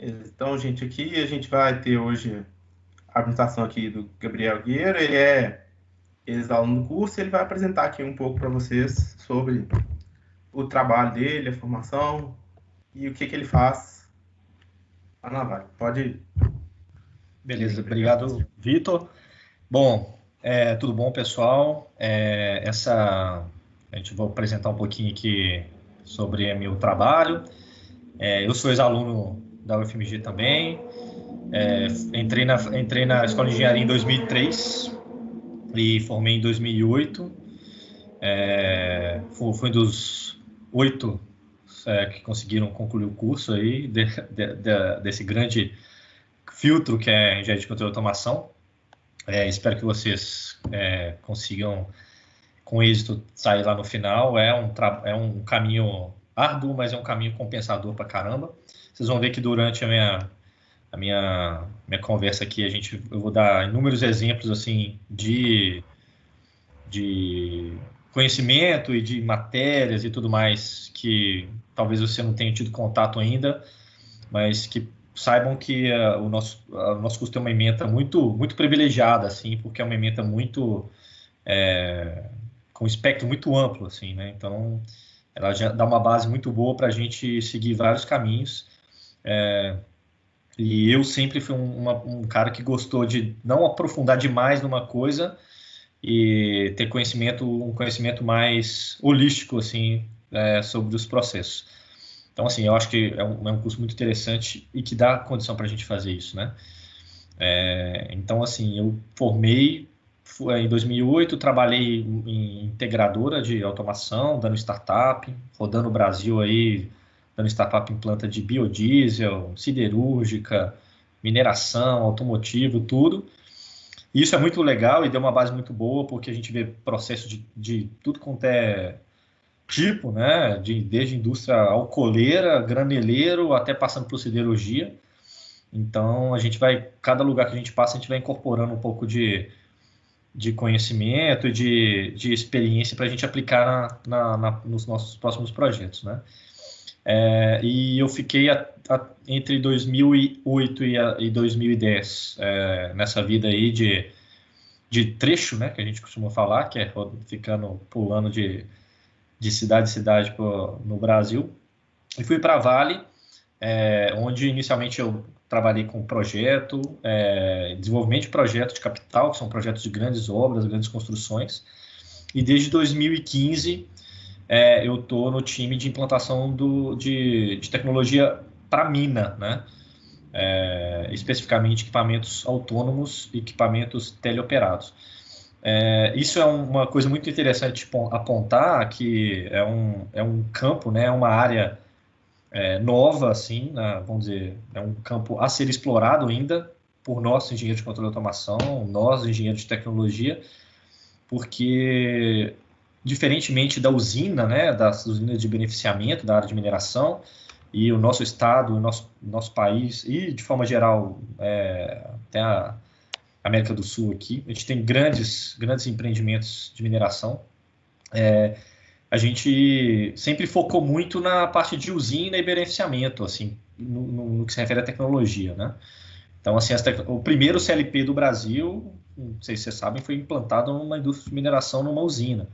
Então, gente, aqui a gente vai ter hoje a apresentação aqui do Gabriel Guerra. Ele é ex-aluno do curso e ele vai apresentar aqui um pouco para vocês sobre o trabalho dele, a formação e o que ele faz lá na Vale. Pode ir, Beleza, Gabriel. obrigado, Vitor. Bom, tudo bom, pessoal? A gente vai apresentar um pouquinho aqui sobre meu trabalho. Eu sou ex-aluno da UFMG também. Entrei na Escola de Engenharia em 2003 e formei em 2008. Fui dos 8 que conseguiram concluir o curso aí desse grande filtro que é engenharia de controle e automação. Espero que vocês consigam, com êxito, sair lá no final. É um caminho árduo, mas é um caminho compensador pra caramba. Vocês vão ver que durante a minha conversa aqui, eu vou dar inúmeros exemplos assim de conhecimento e de matérias e tudo mais que talvez você não tenha tido contato ainda, mas que saibam que o nosso curso tem uma ementa muito privilegiada, assim, porque é uma ementa com um espectro muito amplo, assim, né? Então, ela já dá uma base muito boa para a gente seguir vários caminhos. E eu sempre fui um cara que gostou de não aprofundar demais numa coisa e ter um conhecimento mais holístico, assim, sobre os processos. Então, assim, eu acho que é um curso muito interessante e que dá condição para a gente fazer isso, né? Então, assim, eu formei em 2008, trabalhei em integradora de automação, dando startup, rodando o Brasil aí, dando startup em planta de biodiesel, siderúrgica, mineração, automotivo, tudo. E isso é muito legal e deu uma base muito boa, porque a gente vê processo de tudo quanto é tipo, né? Desde indústria alcooleira, graneleiro, até passando por siderurgia. Então, cada lugar que a gente passa, a gente vai incorporando um pouco de conhecimento e de experiência para a gente aplicar nos nossos próximos projetos, né? E eu fiquei entre 2008 e 2010 nessa vida aí de trecho, né, que a gente costuma falar, que é pulando de cidade em cidade no Brasil. E fui para a Vale, onde inicialmente eu trabalhei com desenvolvimento de projeto de capital, que são projetos de grandes obras, grandes construções. E desde 2015 eu estou no time de implantação de tecnologia para mina, né? Especificamente equipamentos autônomos e equipamentos teleoperados. Isso é uma coisa muito interessante apontar, que é um campo, né? É uma área nova, assim, né? Vamos dizer, é um campo a ser explorado ainda por nós, engenheiros de controle e automação, nós, engenheiros de tecnologia, porque, diferentemente da usina, né, das usinas de beneficiamento da área de mineração, e o nosso estado, o nosso país, e de forma geral, até a América do Sul aqui, a gente tem grandes empreendimentos de mineração. A gente sempre focou muito na parte de usina e beneficiamento, assim, no que se refere à tecnologia, né? Então, assim, o primeiro CLP do Brasil, não sei se vocês sabem, foi implantado numa indústria de mineração, numa usina.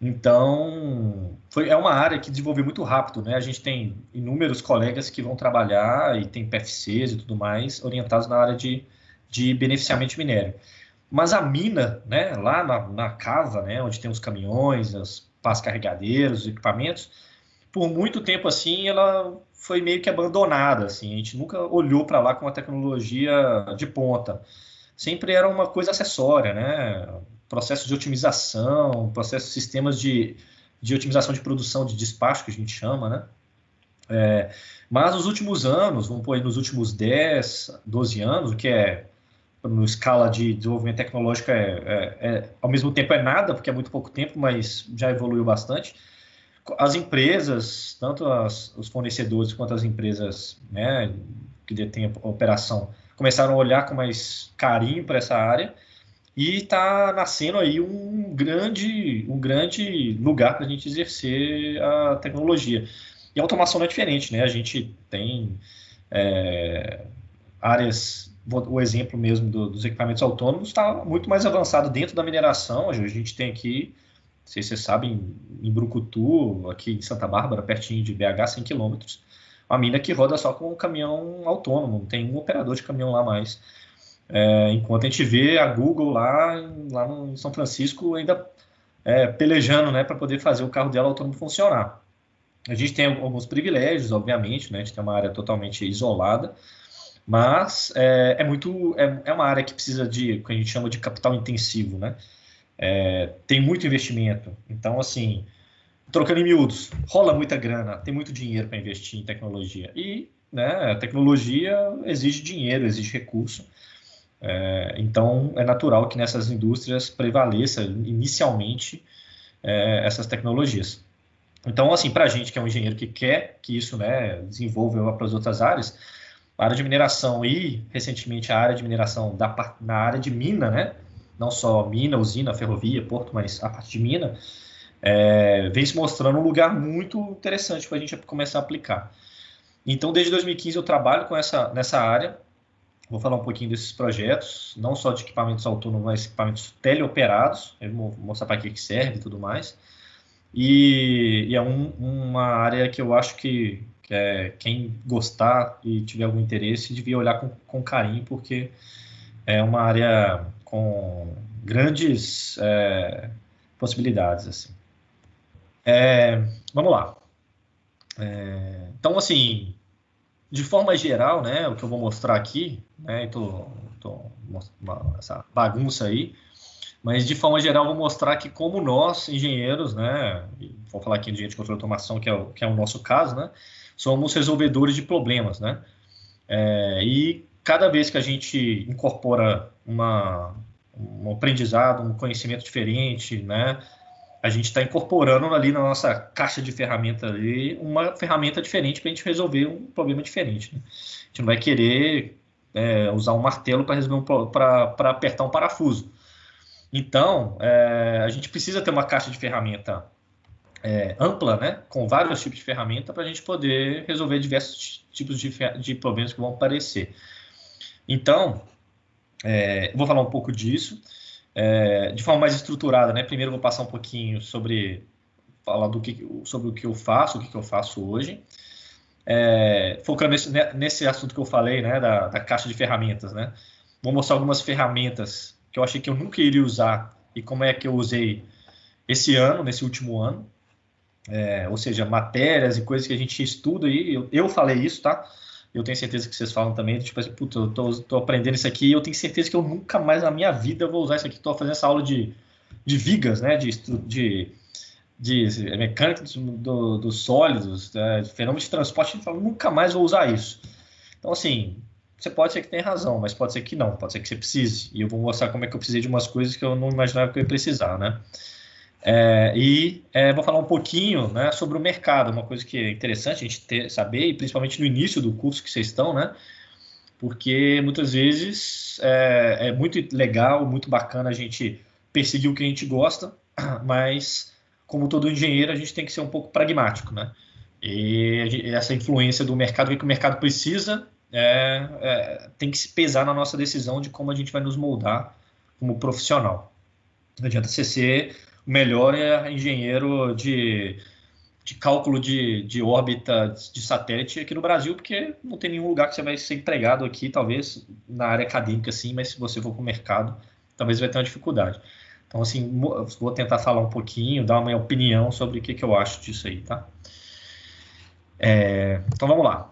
Então, é uma área que desenvolveu muito rápido, né? A gente tem inúmeros colegas que vão trabalhar e tem PFCs e tudo mais orientados na área de beneficiamento de minério. Mas a mina, né, lá na cava, né, onde tem os caminhões, as pás carregadeiros, os equipamentos, por muito tempo assim, ela foi meio que abandonada, assim, a gente nunca olhou para lá com uma tecnologia de ponta. Sempre era uma coisa acessória, né? Processos de otimização, sistemas de otimização de produção, de despacho, que a gente chama, né? Mas nos últimos anos, vamos pôr aí nos últimos 10, 12 anos, o que no escala de desenvolvimento tecnológico ao mesmo tempo é nada, porque é muito pouco tempo, mas já evoluiu bastante. As empresas, tanto os fornecedores quanto as empresas, né, que detêm a operação, começaram a olhar com mais carinho para essa área e está nascendo aí um grande lugar para a gente exercer a tecnologia. E a automação não é diferente, né? A gente tem áreas, o exemplo mesmo dos equipamentos autônomos está muito mais avançado dentro da mineração. A gente tem aqui, não sei se vocês sabem, em Brucutu, aqui em Santa Bárbara, pertinho de BH, 100 quilômetros, uma mina que roda só com um caminhão autônomo, não tem um operador de caminhão lá mais. Enquanto a gente vê a Google lá em São Francisco ainda pelejando, né, para poder fazer o carro dela autônomo funcionar. A gente tem alguns privilégios, obviamente, né, a gente tem uma área totalmente isolada, mas é uma área que precisa de, o que a gente chama de capital intensivo, né? Tem muito investimento. Então, assim, trocando em miúdos, rola muita grana, tem muito dinheiro para investir em tecnologia. E, né, a tecnologia exige dinheiro, exige recurso. Então, é natural que nessas indústrias prevaleça inicialmente essas tecnologias. Então, assim, para a gente que é um engenheiro que quer que isso, né, desenvolva para as outras áreas, a área de mineração e, recentemente, a área de mineração na área de mina, né, não só mina, usina, ferrovia, porto, mas a parte de mina, vem se mostrando um lugar muito interessante para a gente começar a aplicar. Então, desde 2015 eu trabalho nessa área. Vou falar um pouquinho desses projetos, não só de equipamentos autônomos, mas equipamentos teleoperados. Eu vou mostrar para que serve e tudo mais. E é uma área que eu acho que quem gostar e tiver algum interesse devia olhar com carinho, porque é uma área com grandes possibilidades. Assim. Vamos lá. Então, assim, de forma geral, né, o que eu vou mostrar aqui, né, essa bagunça aí, mas de forma geral eu vou mostrar que como nós, engenheiros, né, vou falar aqui de engenheiro de controle de automação, que é o nosso caso, né, somos resolvedores de problemas, né, e cada vez que a gente incorpora um aprendizado, um conhecimento diferente, né, a gente está incorporando ali na nossa caixa de ferramentas ali uma ferramenta diferente para a gente resolver um problema diferente. Né? A gente não vai querer usar um martelo para apertar um parafuso. Então, a gente precisa ter uma caixa de ferramenta ampla, né, com vários tipos de ferramenta para a gente poder resolver diversos tipos de problemas que vão aparecer. Então, eu vou falar um pouco disso. De forma mais estruturada, né? Primeiro eu vou passar um pouquinho sobre o que eu faço hoje, focando nesse assunto que eu falei, né? Da caixa de ferramentas, né? Vou mostrar algumas ferramentas que eu achei que eu nunca iria usar e como é que eu usei nesse último ano, ou seja, matérias e coisas que a gente estuda aí. Eu falei isso, tá? Eu tenho certeza que vocês falam também, tipo assim, puta, eu tô aprendendo isso aqui e eu tenho certeza que eu nunca mais na minha vida vou usar isso aqui. Tô fazendo essa aula de vigas, né, de mecânica dos sólidos, de fenômenos de transporte, eu falo, nunca mais vou usar isso. Então, assim, você pode ser que tenha razão, mas pode ser que não, pode ser que você precise. E eu vou mostrar como é que eu precisei de umas coisas que eu não imaginava que eu ia precisar, né. Vou falar um pouquinho, né, sobre o mercado, uma coisa que é interessante a gente saber, e principalmente no início do curso que vocês estão, né, porque muitas vezes é muito legal, muito bacana a gente perseguir o que a gente gosta, mas como todo engenheiro a gente tem que ser um pouco pragmático, né, e essa influência do mercado, o que o mercado precisa, tem que se pesar na nossa decisão de como a gente vai nos moldar como profissional. Não adianta você ser o melhor engenheiro de cálculo de órbita de satélite aqui no Brasil, porque não tem nenhum lugar que você vai ser empregado aqui, talvez na área acadêmica sim, mas se você for para o mercado, talvez vai ter uma dificuldade. Então, assim, vou tentar falar um pouquinho, dar uma minha opinião sobre o que eu acho disso aí, tá? Então, vamos lá.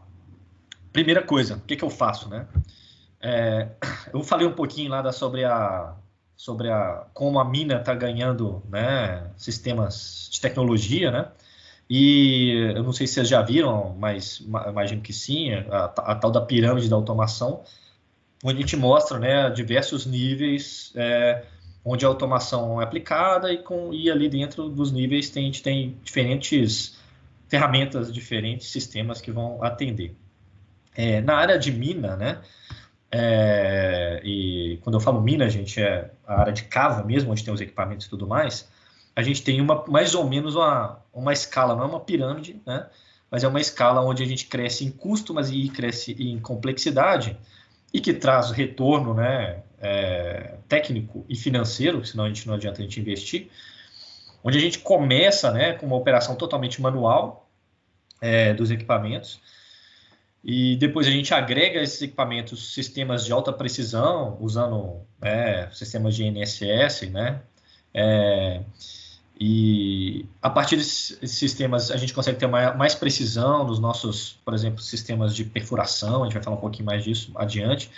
Primeira coisa, o que eu faço, né? Eu falei um pouquinho lá sobre como a mina está ganhando, né, sistemas de tecnologia, né? E eu não sei se vocês já viram, mas imagino que sim, a tal da pirâmide da automação, onde a gente mostra, né, diversos níveis onde a automação é aplicada e ali dentro dos níveis a gente tem diferentes ferramentas, diferentes sistemas que vão atender. Na área de mina, né? E quando eu falo mina, gente, é a área de cava mesmo, onde tem os equipamentos e tudo mais, a gente tem mais ou menos uma escala, não é uma pirâmide, né? mas é uma escala onde a gente cresce em custo, mas e cresce em complexidade, e que traz retorno, né, técnico e financeiro, senão não adianta a gente investir, onde a gente começa, né, com uma operação totalmente manual dos equipamentos, e depois a gente agrega esses equipamentos sistemas de alta precisão, usando sistemas de NSS, né, e a partir desses sistemas a gente consegue ter mais precisão nos nossos, por exemplo, sistemas de perfuração, a gente vai falar um pouquinho mais disso adiante,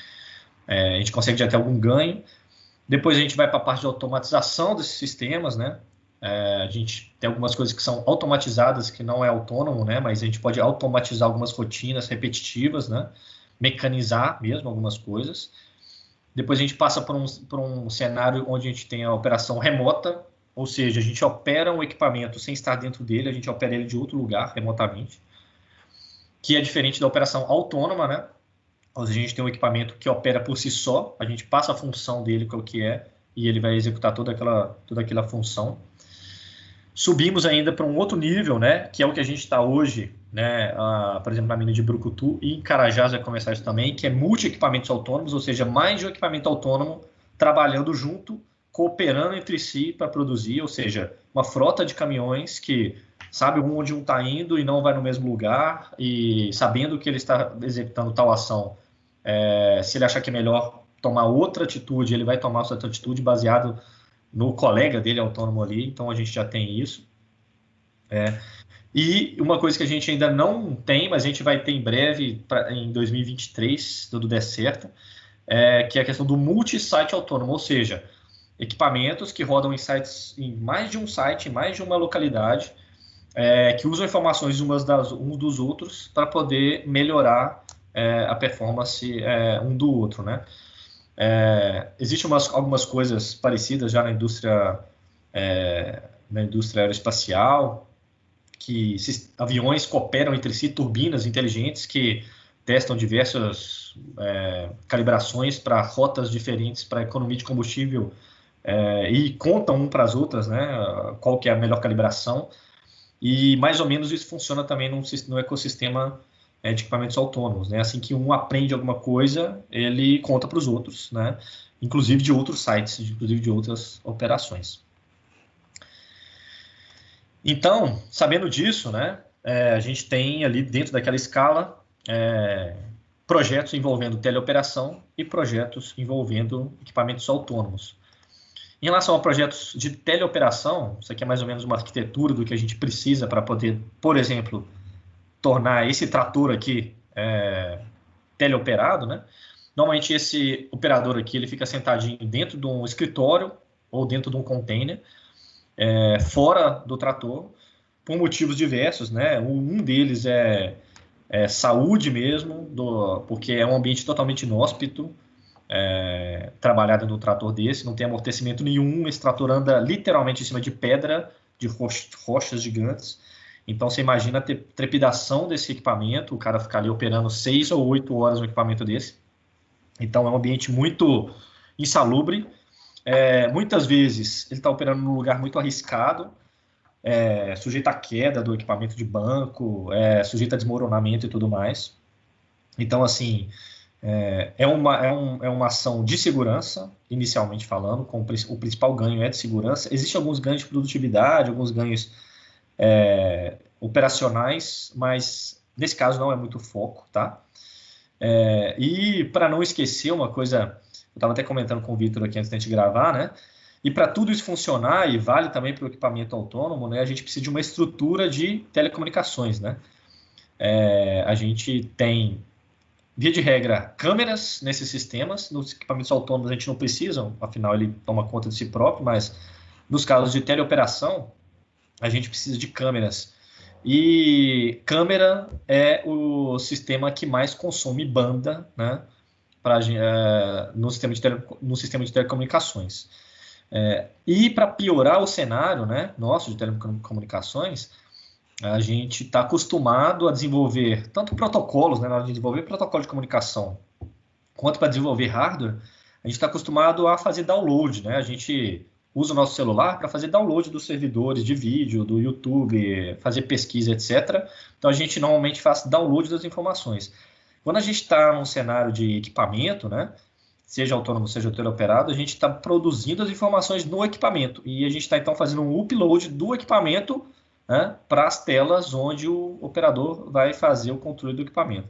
a gente consegue já ter algum ganho. Depois a gente vai para a parte de automatização desses sistemas, né? A gente tem algumas coisas que são automatizadas, que não é autônomo, né? Mas a gente pode automatizar algumas rotinas repetitivas, né? Mecanizar mesmo algumas coisas. Depois a gente passa por um cenário onde a gente tem a operação remota, ou seja, a gente opera um equipamento sem estar dentro dele, a gente opera ele de outro lugar, remotamente, que é diferente da operação autônoma, né? Ou seja, a gente tem um equipamento que opera por si só, a gente passa a função dele, qual que é, e ele vai executar toda aquela função. Subimos ainda para um outro nível, né, que é o que a gente está hoje, né, por exemplo, na mina de Brucutu, e em Carajás vai começar isso também, que é multi-equipamentos autônomos, ou seja, mais de um equipamento autônomo trabalhando junto, cooperando entre si para produzir, ou seja, uma frota de caminhões que sabe onde um está indo e não vai no mesmo lugar, e sabendo que ele está executando tal ação, se ele achar que é melhor tomar outra atitude, ele vai tomar outra atitude baseado no colega dele autônomo ali, então a gente já tem isso. E uma coisa que a gente ainda não tem, mas a gente vai ter em breve, em 2023, se tudo der certo, que é a questão do multi-site autônomo, ou seja, equipamentos que rodam em sites, em mais de um site, em mais de uma localidade, que usam informações uns dos outros para poder melhorar a performance um do outro, né? Existem algumas coisas parecidas já na indústria aeroespacial, que aviões cooperam entre si, turbinas inteligentes que testam diversas calibrações para rotas diferentes, para economia de combustível, e contam um para as outras, né, qual que é a melhor calibração. E mais ou menos isso funciona também no ecossistema de equipamentos autônomos, né? Assim que um aprende alguma coisa, ele conta para os outros, né? Inclusive de outros sites, inclusive de outras operações. Então, sabendo disso, né? A gente tem ali dentro daquela escala projetos envolvendo teleoperação e projetos envolvendo equipamentos autônomos. Em relação a projetos de teleoperação, isso aqui é mais ou menos uma arquitetura do que a gente precisa para poder, por exemplo, tornar esse trator aqui teleoperado, né? Normalmente esse operador aqui ele fica sentadinho dentro de um escritório ou dentro de um container, fora do trator, por motivos diversos, né? Um deles é saúde mesmo, porque é um ambiente totalmente inóspito, trabalhar dentro do trator desse, não tem amortecimento nenhum, esse trator anda literalmente em cima de pedra, de rochas gigantes. Então, você imagina a trepidação desse equipamento, o cara ficar ali operando 6 ou 8 horas no equipamento desse. Então, é um ambiente muito insalubre. Muitas vezes, ele está operando num lugar muito arriscado, sujeito à queda do equipamento de banco, sujeito a desmoronamento e tudo mais. Então, assim, é uma ação de segurança, inicialmente falando, o principal ganho é de segurança. Existem alguns ganhos de produtividade, alguns ganhos operacionais, mas nesse caso não é muito foco, tá? E para não esquecer uma coisa, eu estava até comentando com o Vitor aqui antes da gente gravar, né? E para tudo isso funcionar, e vale também para o equipamento autônomo, né? A gente precisa de uma estrutura de telecomunicações, né? A gente tem, via de regra, câmeras nesses sistemas. Nos equipamentos autônomos a gente não precisa, afinal ele toma conta de si próprio, mas nos casos de teleoperação, a gente precisa de câmeras. E câmera é o sistema que mais consome banda, né, no sistema de telecomunicações. E para piorar o cenário, né, nosso de telecomunicações, a gente está acostumado a desenvolver tanto protocolos, né, na hora de desenvolver protocolo de comunicação, quanto para desenvolver hardware, a gente está acostumado a fazer download, né? A gente usa o nosso celular para fazer download dos servidores de vídeo, do YouTube, fazer pesquisa, etc. Então, a gente normalmente faz download das informações. Quando a gente está num cenário de equipamento, né, seja autônomo, seja teleoperado, a gente está produzindo as informações no equipamento. E a gente está, então, fazendo um upload do equipamento, né, para as telas onde o operador vai fazer o controle do equipamento.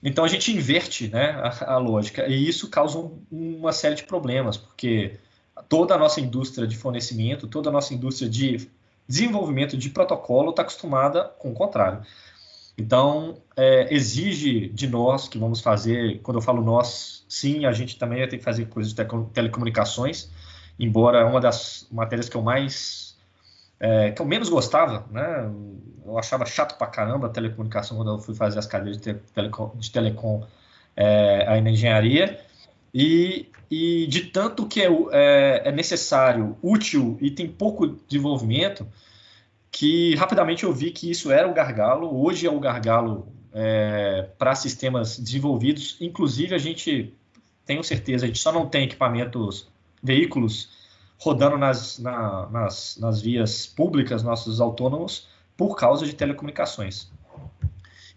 Então, a gente inverte, né, a lógica. E isso causa uma série de problemas, porque toda a nossa indústria de fornecimento, toda a nossa indústria de desenvolvimento de protocolo está acostumada com o contrário. Então, exige de nós que vamos fazer, quando eu falo nós, sim, a gente também vai ter que fazer coisas de telecomunicações, embora uma das matérias que eu menos gostava, né? Eu achava chato pra caramba a telecomunicação quando eu fui fazer as cadeiras de telecom aí na engenharia, e de tanto que é necessário, útil e tem pouco desenvolvimento, que rapidamente eu vi que isso era o gargalo. Hoje é o gargalo para sistemas desenvolvidos. Inclusive, tenho certeza, a gente só não tem veículos rodando nas vias públicas, nossos autônomos, por causa de telecomunicações.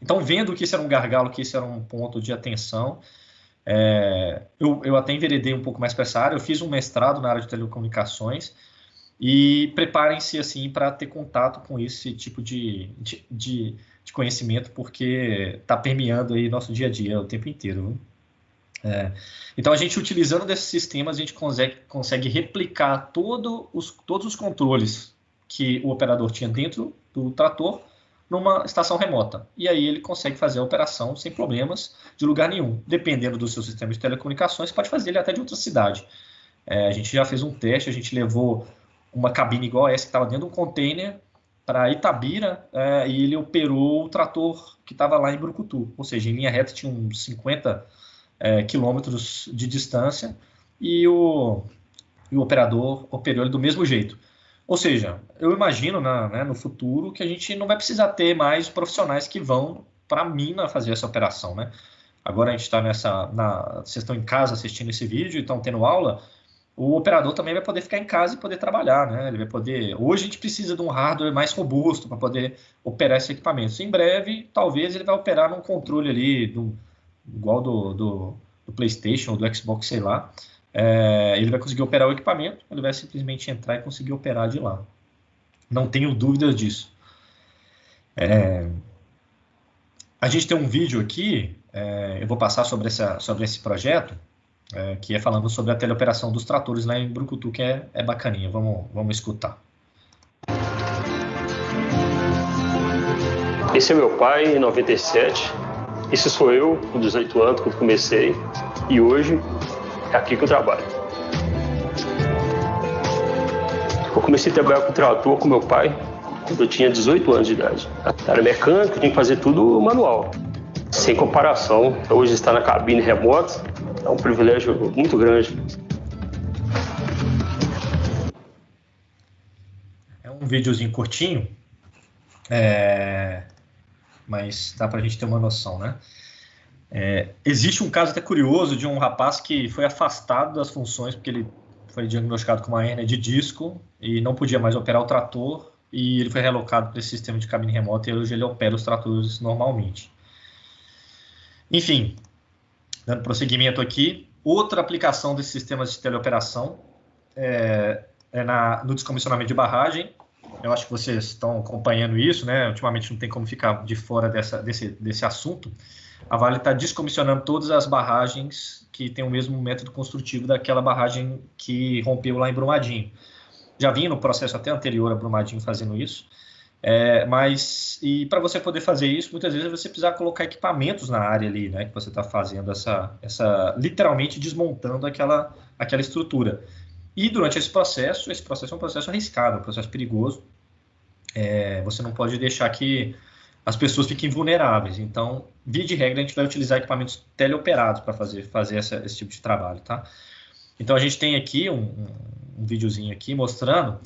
Então, vendo que isso era um gargalo, que isso era um ponto de atenção, eu até enveredei um pouco mais para essa área. Eu fiz um mestrado na área de telecomunicações. E preparem-se assim para ter contato com esse tipo de conhecimento, porque está permeando aí nosso dia a dia o tempo inteiro. Então, a gente utilizando desses sistemas, a gente consegue replicar todos os controles que o operador tinha dentro do trator numa estação remota. E aí ele consegue fazer a operação sem problemas de lugar nenhum. Dependendo do seu sistema de telecomunicações, pode fazer ele até de outra cidade. A gente já fez um teste, a gente levou uma cabine igual essa que estava dentro de um container para Itabira, e ele operou o trator que estava lá em Brucutu. Ou seja, em linha reta tinha uns 50 quilômetros de distância, e o operador operou ele do mesmo jeito. Ou seja, eu imagino no futuro que a gente não vai precisar ter mais profissionais que vão para a mina fazer essa operação, né? Agora a gente está vocês estão em casa assistindo esse vídeo e estão tendo aula. O operador também vai poder ficar em casa e poder trabalhar, né? Ele vai poder. Hoje a gente precisa de um hardware mais robusto para poder operar esse equipamento. Em breve, talvez ele vai operar num controle ali, igual do PlayStation ou do Xbox, sei lá. Ele vai conseguir operar o equipamento, ele vai simplesmente entrar e conseguir operar de lá. Não tenho dúvidas disso. A gente tem um vídeo aqui, eu vou passar sobre esse projeto, que é falando sobre a teleoperação dos tratores lá em Brucutu, que é bacaninha. Vamos escutar. Esse é meu pai, em 97. Esse sou eu, com 18 anos, quando comecei. E hoje, é aqui que eu trabalho. Eu comecei a trabalhar com trator com meu pai quando eu tinha 18 anos de idade. Era mecânico, tinha que fazer tudo manual. Sem comparação, hoje está na cabine remota. É um privilégio muito grande. É um videozinho curtinho, mas dá para a gente ter uma noção, né? Existe um caso até curioso de um rapaz que foi afastado das funções porque ele foi diagnosticado com uma hérnia de disco e não podia mais operar o trator, e ele foi relocado para esse sistema de cabine remota e hoje ele opera os tratores normalmente. Enfim, dando prosseguimento aqui, outra aplicação desses sistemas de teleoperação no descomissionamento de barragem. Eu acho que vocês estão acompanhando isso, né? Ultimamente não tem como ficar de fora desse assunto. A Vale está descomissionando todas as barragens que têm o mesmo método construtivo daquela barragem que rompeu lá em Brumadinho. Já vinha no processo até anterior a Brumadinho fazendo isso. E para você poder fazer isso, muitas vezes você precisa colocar equipamentos na área ali, né, que você está fazendo literalmente desmontando aquela estrutura. E durante esse processo é um processo arriscado, um processo perigoso. Você não pode deixar que as pessoas fiquem vulneráveis. Então, via de regra, a gente vai utilizar equipamentos teleoperados para fazer esse tipo de trabalho, tá? Então, a gente tem aqui um videozinho aqui mostrando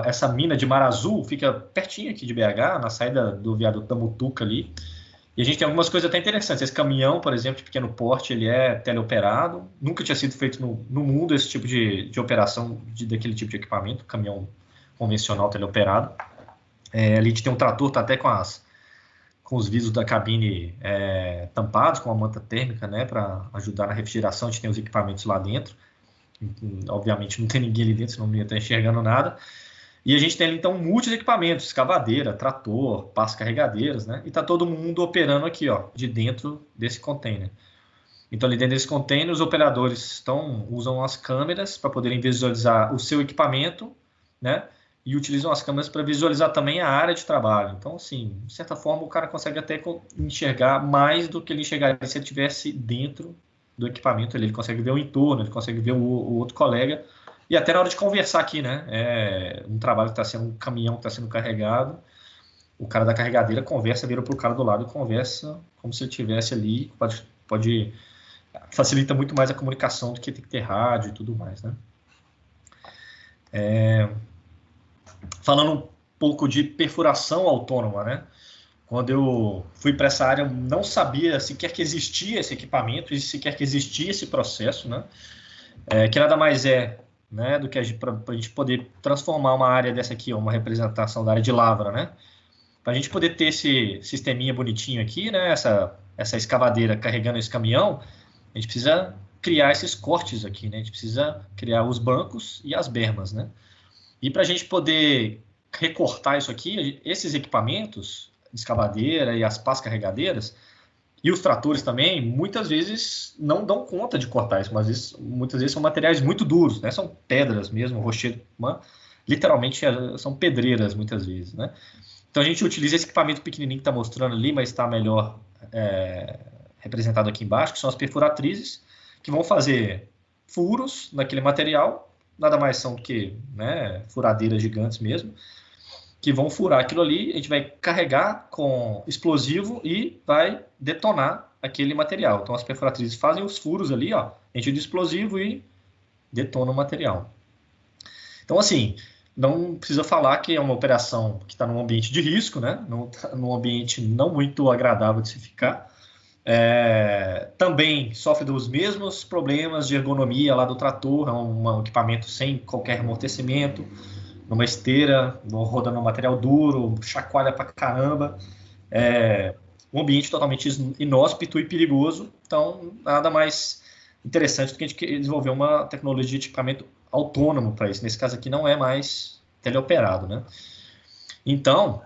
essa mina de Mar Azul, fica pertinho aqui de BH, na saída do viaduto da Mutuca ali, E a gente tem algumas coisas até interessantes. Esse caminhão, por exemplo, de pequeno porte, ele é teleoperado. Nunca tinha sido feito no mundo esse tipo de operação daquele tipo de equipamento, caminhão convencional teleoperado. Ali a gente tem um trator, tá até com os vidros da cabine tampados com a manta térmica, né, para ajudar na refrigeração. A gente tem os equipamentos lá dentro. Obviamente não tem ninguém ali dentro, senão não ia estar enxergando nada. E a gente tem ali, então, muitos equipamentos, escavadeira, trator, pás carregadeiras, né? E está todo mundo operando aqui, ó, de dentro desse container. Então, ali dentro desse container, os operadores usam as câmeras para poderem visualizar o seu equipamento, né? E utilizam as câmeras para visualizar também a área de trabalho. Então, assim, de certa forma, o cara consegue até enxergar mais do que ele enxergaria se ele estivesse dentro do equipamento. Ele consegue ver o entorno, ele consegue ver o outro colega. E até na hora de conversar aqui, né? Um trabalho que está sendo, um caminhão que está sendo carregado, o cara da carregadeira vira para o cara do lado e conversa como se ele estivesse ali. Facilita muito mais a comunicação do que tem que ter rádio e tudo mais, né? Falando um pouco de perfuração autônoma, né? Quando eu fui para essa área, eu não sabia sequer que existia esse equipamento e sequer que existia esse processo, né? Que nada mais né, do que para a gente poder transformar uma área dessa aqui, uma representação da área de lavra, né? Para a gente poder ter esse sisteminha bonitinho aqui, né? Essa escavadeira carregando esse caminhão, a gente precisa criar esses cortes aqui, né? A gente precisa criar os bancos e as bermas, né? E para a gente poder recortar isso aqui, esses equipamentos, escavadeira e as pás carregadeiras, e os tratores também, muitas vezes não dão conta de cortar isso, mas muitas vezes são materiais muito duros, né? São pedras mesmo, rochedo, literalmente são pedreiras muitas vezes, né? Então a gente utiliza esse equipamento pequenininho que está mostrando ali, mas está melhor representado aqui embaixo, que são as perfuratrizes, que vão fazer furos naquele material, nada mais são do que, né, furadeiras gigantes mesmo, que vão furar aquilo ali, a gente vai carregar com explosivo e vai detonar aquele material. Então as perfuratrizes fazem os furos ali, ó, enche de explosivo e detona o material. Então, assim, não precisa falar que é uma operação que está num ambiente de risco, né? Num ambiente não muito agradável de se ficar. Também sofre dos mesmos problemas de ergonomia lá do trator, é um equipamento sem qualquer amortecimento, numa esteira, rodando no material duro, chacoalha pra caramba. Um ambiente totalmente inóspito e perigoso. Então, nada mais interessante do que a gente desenvolver uma tecnologia de equipamento autônomo para isso. Nesse caso aqui não é mais teleoperado, né? Então,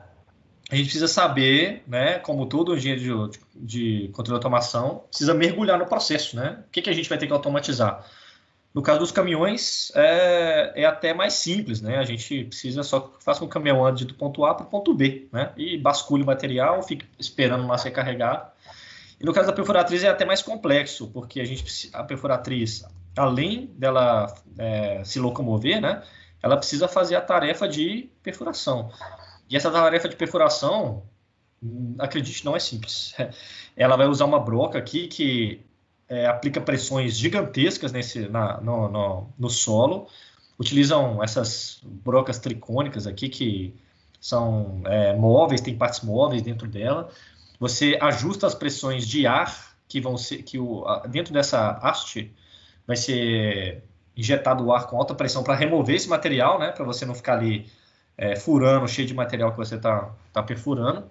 a gente precisa saber, né, como todo engenheiro de controle de automação, precisa mergulhar no processo, né? O que a gente vai ter que automatizar? No caso dos caminhões, é até mais simples, né? A gente precisa só que faça um caminhão ande do ponto A para o ponto B, né? E bascule o material, fique esperando lá ser carregado. E no caso da perfuratriz é até mais complexo, porque a perfuratriz, além dela se locomover, né? Ela precisa fazer a tarefa de perfuração. E essa tarefa de perfuração, acredite, não é simples. Ela vai usar uma broca aqui que aplica pressões gigantescas no solo. Utilizam essas brocas tricônicas aqui que são móveis, tem partes móveis dentro dela. Você ajusta as pressões de ar que vão ser dentro dessa haste vai ser injetado o ar com alta pressão para remover esse material, né? Para você não ficar ali furando, cheio de material que você está perfurando.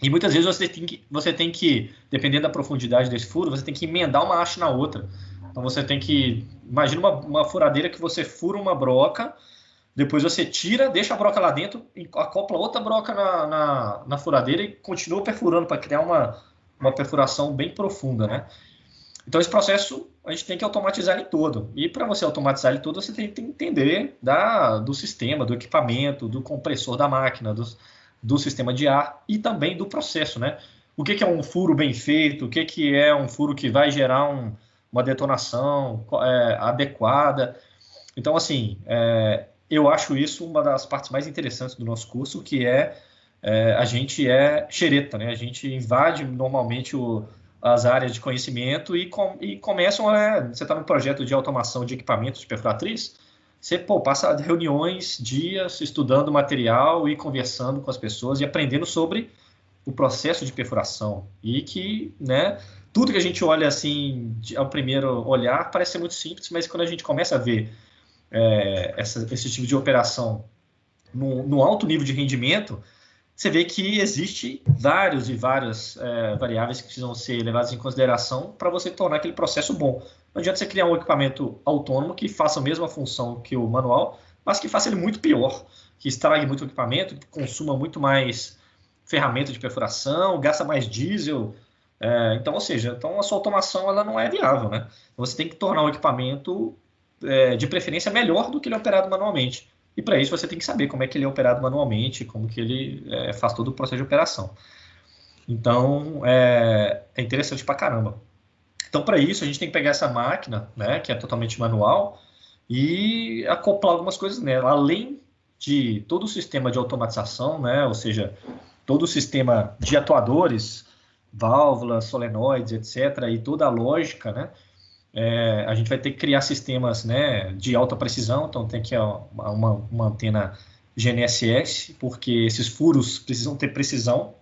E muitas vezes você tem que, dependendo da profundidade desse furo, você tem que emendar uma haste na outra. Então você tem que, imagina uma furadeira que você fura uma broca, depois você tira, deixa a broca lá dentro, acopla outra broca na furadeira e continua perfurando para criar uma perfuração bem profunda, né? Então esse processo a gente tem que automatizar ele todo. E para você automatizar ele todo, você tem que entender do sistema, do equipamento, do compressor da máquina, do sistema de ar e também do processo, né? O que é um furo bem feito, o que é um furo que vai gerar uma detonação adequada. Então, assim, eu acho isso uma das partes mais interessantes do nosso curso, que a gente xereta, né? A gente invade normalmente as áreas de conhecimento e começam você está no projeto de automação de equipamentos de perfuratriz, você passa reuniões, dias, estudando material e conversando com as pessoas e aprendendo sobre o processo de perfuração e que, né, tudo que a gente olha assim, ao primeiro olhar, parece ser muito simples, mas quando a gente começa a ver esse tipo de operação no alto nível de rendimento, você vê que existe várias variáveis que precisam ser levadas em consideração para você tornar aquele processo bom. Não adianta você criar um equipamento autônomo que faça a mesma função que o manual, mas que faça ele muito pior, que estrague muito o equipamento, que consuma muito mais ferramenta de perfuração, gasta mais diesel. Então, ou seja, a sua automação ela não é viável, né? Então, você tem que tornar o equipamento de preferência melhor do que ele é operado manualmente. E para isso você tem que saber como é que ele é operado manualmente, como que ele faz todo o processo de operação. Então, é interessante pra caramba. Então, para isso, a gente tem que pegar essa máquina, né, que é totalmente manual, e acoplar algumas coisas nela. Além de todo o sistema de automatização, né, ou seja, todo o sistema de atuadores, válvulas, solenoides, etc., e toda a lógica, né, a gente vai ter que criar sistemas, né, de alta precisão. Então, tem aqui uma antena GNSS, porque esses furos precisam ter precisão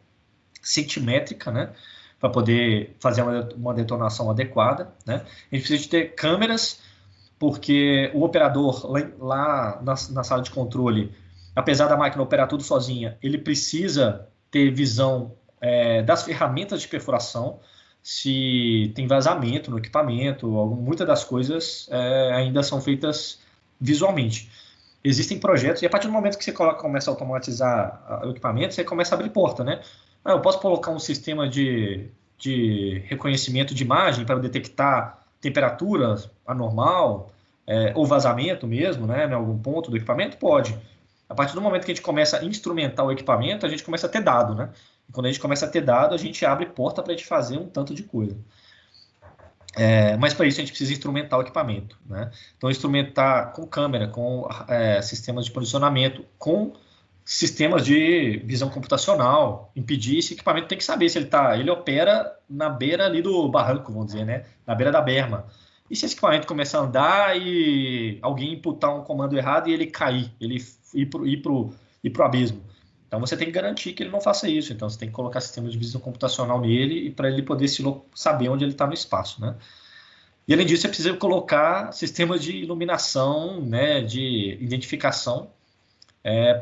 centimétrica, né, para poder fazer uma detonação adequada, né? A gente precisa de ter câmeras, porque o operador lá na sala de controle, apesar da máquina operar tudo sozinha, ele precisa ter visão das ferramentas de perfuração, se tem vazamento no equipamento. Muitas das coisas ainda são feitas visualmente. Existem projetos, e a partir do momento que você começa a automatizar o equipamento, você começa a abrir porta, né? Eu posso colocar um sistema de reconhecimento de imagem para detectar temperatura anormal ou vazamento mesmo, né, em algum ponto do equipamento? Pode. A partir do momento que a gente começa a instrumentar o equipamento, a gente começa a ter dado, né? E quando a gente começa a ter dado, a gente abre porta para a gente fazer um tanto de coisa. Mas para isso a gente precisa instrumentar o equipamento, né? Então, instrumentar com câmera, com sistemas de posicionamento, com sistemas de visão computacional, impedir. Esse equipamento tem que saber se ele opera na beira ali do barranco, vamos dizer, né? Na beira da berma. E se esse equipamento começar a andar e alguém imputar um comando errado e ele cair, ele ir pro abismo? Então você tem que garantir que ele não faça isso. Então você tem que colocar sistemas de visão computacional nele e para ele poder saber onde ele está no espaço, né? E além disso, você precisa colocar sistemas de iluminação, né, de identificação,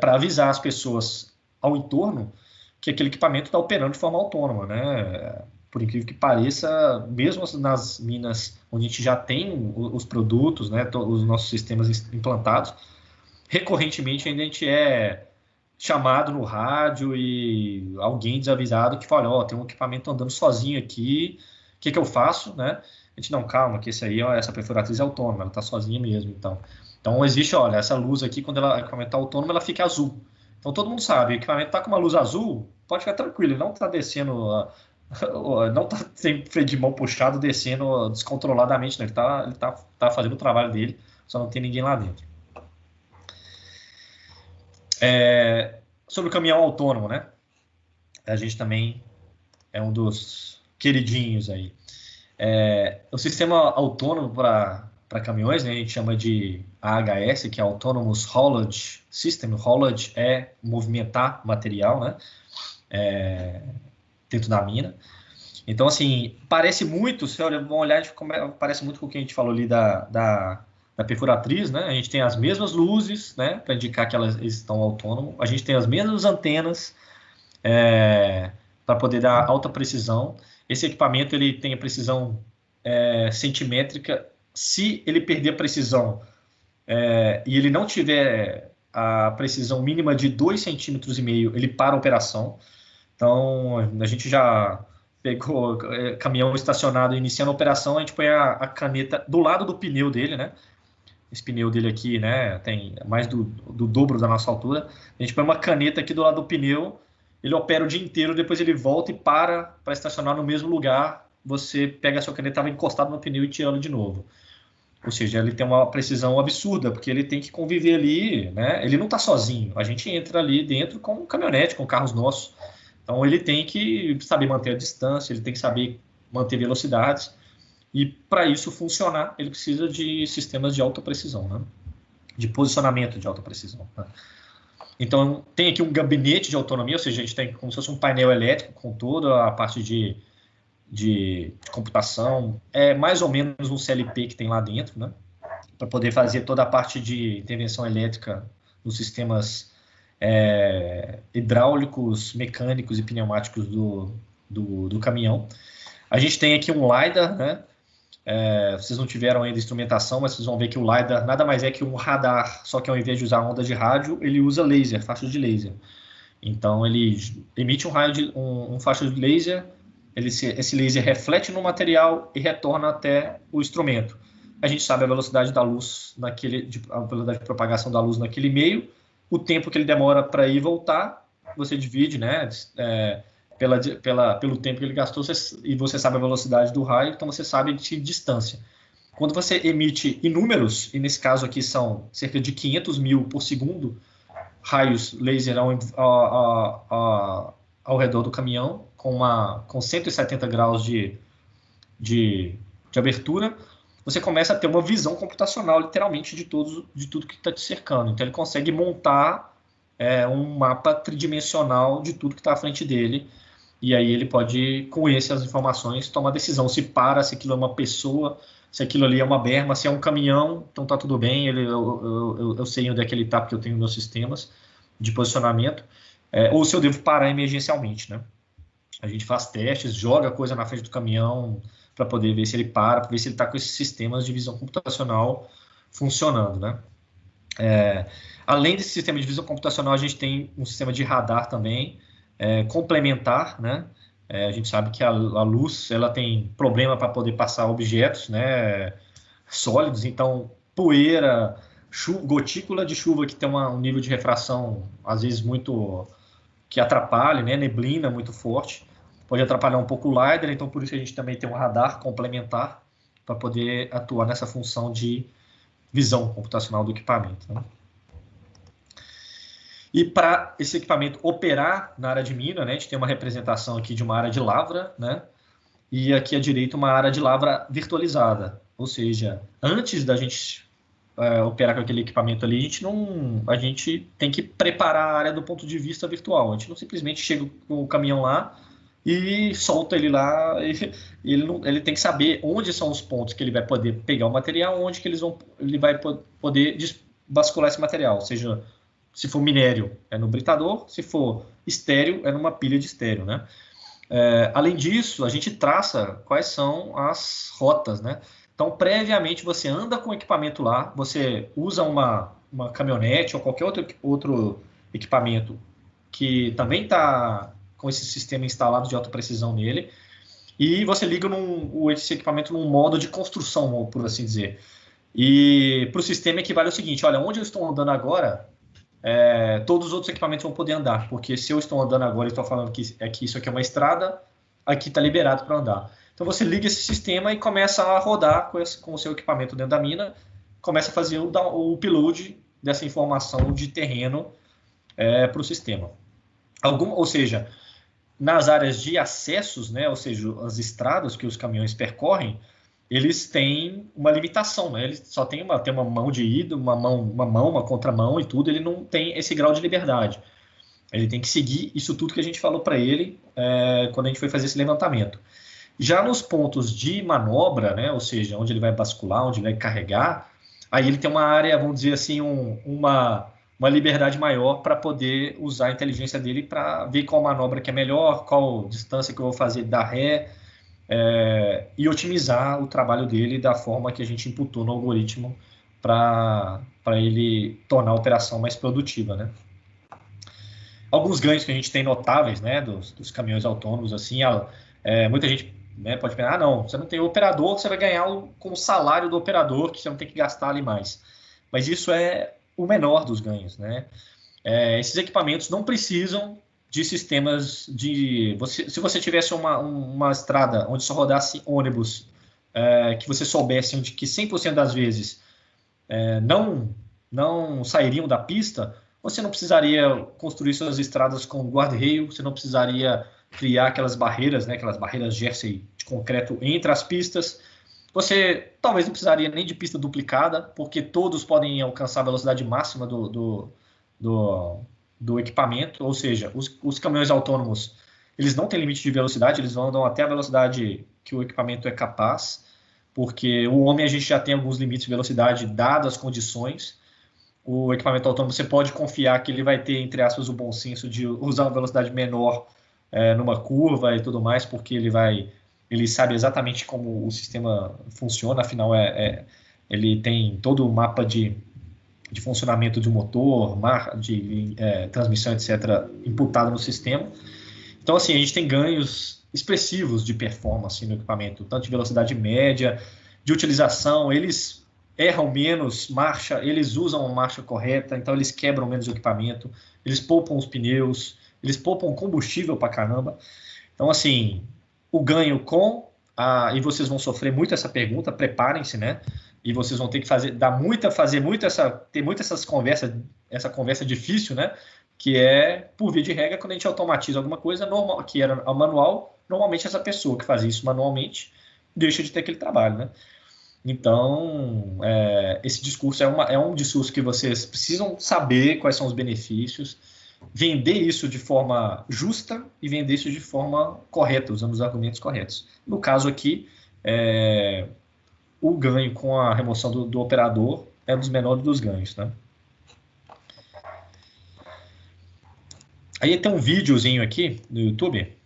para avisar as pessoas ao entorno que aquele equipamento está operando de forma autônoma, né? Por incrível que pareça, mesmo nas minas onde a gente já tem os produtos, né, os nossos sistemas implantados, recorrentemente ainda a gente é chamado no rádio e alguém desavisado que fala, tem um equipamento andando sozinho aqui, o que eu faço, né? A gente, não, calma, que essa perfuratriz é autônoma, ela está sozinha mesmo, Então, existe, essa luz aqui, quando o equipamento está autônomo, ela fica azul. Então, todo mundo sabe, o equipamento está com uma luz azul, pode ficar tranquilo, ele não está descendo, não está sem freio de mão puxado, descendo descontroladamente, né? Ele tá fazendo o trabalho dele, só não tem ninguém lá dentro. Sobre o caminhão autônomo, né? A gente também é um dos queridinhos aí. O sistema autônomo para caminhões, né, a gente chama de AHS, que é Autonomous Haulage System. Haulage é movimentar material, né, dentro da mina. Então, assim, parece muito, se vamos olhar, parece muito com o que a gente falou ali da perfuratriz, né? A gente tem as mesmas luzes, né, para indicar que elas estão autônomas. A gente tem as mesmas antenas para poder dar alta precisão. Esse equipamento ele tem a precisão centimétrica. Se ele perder a precisão e ele não tiver a precisão mínima de 2,5 centímetros, ele para a operação. Então, a gente já pegou caminhão estacionado iniciando a operação, a gente põe a caneta do lado do pneu dele, né? Esse pneu dele aqui, né, tem mais do dobro da nossa altura. A gente põe uma caneta aqui do lado do pneu, ele opera o dia inteiro, depois ele volta e para estacionar no mesmo lugar. Você pega a sua caneta, estava encostado no pneu e tira ela de novo. Ou seja, ele tem uma precisão absurda, porque ele tem que conviver ali, né? Ele não está sozinho. A gente entra ali dentro com caminhonete, com carros nossos. Então, ele tem que saber manter a distância, ele tem que saber manter velocidades. E, para isso funcionar, ele precisa de sistemas de alta precisão, né? De posicionamento de alta precisão, né? Então, tem aqui um gabinete de autonomia, ou seja, a gente tem como se fosse um painel elétrico com toda a parte de computação. É mais ou menos um CLP que tem lá dentro, né? Para poder fazer toda a parte de intervenção elétrica nos sistemas hidráulicos, mecânicos e pneumáticos do caminhão. A gente tem aqui um LiDAR, né? Vocês não tiveram ainda instrumentação, mas vocês vão ver que o LiDAR nada mais é que um radar, só que ao invés de usar onda de rádio, ele usa laser, faixa de laser. Então, ele emite um faixa de laser, esse laser reflete no material e retorna até o instrumento. A gente sabe a velocidade da luz, a velocidade de propagação da luz naquele meio, o tempo que ele demora para ir e voltar, você divide, né? Pelo tempo que ele gastou, e você sabe a velocidade do raio, então você sabe de distância. Quando você emite inúmeros, e nesse caso aqui são cerca de 500 mil por segundo, raios laser ao redor do caminhão, com 170 graus de abertura, você começa a ter uma visão computacional, literalmente, de tudo que está te cercando. Então, ele consegue montar um mapa tridimensional de tudo que está à frente dele, e aí ele pode, com essas informações, tomar decisão se para, se aquilo é uma pessoa, se aquilo ali é uma berma, se é um caminhão, então tá tudo bem, eu sei onde é que ele está, porque eu tenho meus sistemas de posicionamento, ou se eu devo parar emergencialmente, né? A gente faz testes, joga coisa na frente do caminhão para poder ver se ele para, para ver se ele está com esses sistemas de visão computacional funcionando, né? Além desse sistema de visão computacional, a gente tem um sistema de radar também, complementar, né? A gente sabe que a luz ela tem problema para poder passar objetos, né, sólidos, então poeira, gotícula de chuva que tem um nível de refração às vezes muito que atrapalha, né, neblina muito forte, pode atrapalhar um pouco o LiDAR, então por isso a gente também tem um radar complementar para poder atuar nessa função de visão computacional do equipamento, né? E para esse equipamento operar na área de mina, né, a gente tem uma representação aqui de uma área de lavra, né, e aqui à direita uma área de lavra virtualizada. Ou seja, antes da gente operar com aquele equipamento ali, a gente tem que preparar a área do ponto de vista virtual. A gente não simplesmente chega com o caminhão lá e solta ele lá, ele tem que saber onde são os pontos que ele vai poder pegar o material, onde que ele vai poder bascular esse material, ou seja, se for minério, é no britador. Se for estéreo, é numa pilha de estéreo, né? Além disso, a gente traça quais são as rotas, né? Então, previamente, você anda com o equipamento lá, você usa uma caminhonete ou qualquer outro equipamento que também está com esse sistema instalado de alta precisão nele, e você liga esse equipamento num modo de construção, por assim dizer. E para o sistema equivale ao seguinte: olha, onde eu estou andando agora, todos os outros equipamentos vão poder andar, porque se eu estou andando agora e estou falando que isso aqui é uma estrada, aqui está liberado para andar. Então você liga esse sistema e começa a rodar com o seu equipamento dentro da mina, começa a fazer o upload dessa informação de terreno para o sistema. Ou seja, nas áreas de acessos, né, ou seja, as estradas que os caminhões percorrem, eles têm uma limitação, né? Eles só tem uma mão de ida, uma contramão e tudo, ele não tem esse grau de liberdade. Ele tem que seguir isso tudo que a gente falou para ele quando a gente foi fazer esse levantamento. Já nos pontos de manobra, né, ou seja, onde ele vai bascular, onde ele vai carregar, aí ele tem uma área, vamos dizer assim, uma liberdade maior para poder usar a inteligência dele para ver qual manobra que é melhor, qual distância que eu vou fazer da ré, e otimizar o trabalho dele da forma que a gente imputou no algoritmo para ele tornar a operação mais produtiva, né? Alguns ganhos que a gente tem notáveis, né, dos caminhões autônomos, assim, muita gente, né, pode pensar, não, você não tem o operador, você vai ganhar com o salário do operador, que você não tem que gastar ali mais. Mas isso é o menor dos ganhos, né? Esses equipamentos não precisam de sistemas se você tivesse uma estrada onde só rodasse ônibus, que você soubesse onde que 100% das vezes não sairiam da pista, você não precisaria construir suas estradas com guarda-reio, você não precisaria criar aquelas barreiras, né, aquelas barreiras Jersey de concreto entre as pistas. Você talvez não precisaria nem de pista duplicada, porque todos podem alcançar a velocidade máxima do equipamento, ou seja, os caminhões autônomos, eles não têm limite de velocidade, eles andam até a velocidade que o equipamento é capaz, porque o homem a gente já tem alguns limites de velocidade dadas as condições. O equipamento autônomo você pode confiar que ele vai ter, entre aspas, o bom senso de usar uma velocidade menor numa curva e tudo mais, porque ele sabe exatamente como o sistema funciona, afinal ele tem todo o mapa de funcionamento de motor, de transmissão, etc., imputado no sistema. Então, assim, a gente tem ganhos expressivos de performance no equipamento, tanto de velocidade média, de utilização, eles erram menos marcha, eles usam a marcha correta, então eles quebram menos o equipamento, eles poupam os pneus, eles poupam combustível pra caramba. Então, assim, o ganho e vocês vão sofrer muito essa pergunta, preparem-se, né? E vocês vão ter que ter muito essa conversa difícil, né? Que é, por via de regra, quando a gente automatiza alguma coisa normal, que era manual, normalmente essa pessoa que fazia isso manualmente deixa de ter aquele trabalho, né? Então, esse discurso é um discurso que vocês precisam saber quais são os benefícios, vender isso de forma justa e vender isso de forma correta, usando os argumentos corretos. No caso aqui, o ganho com a remoção do operador é um dos menores dos ganhos, né? Aí tem um videozinho aqui no YouTube.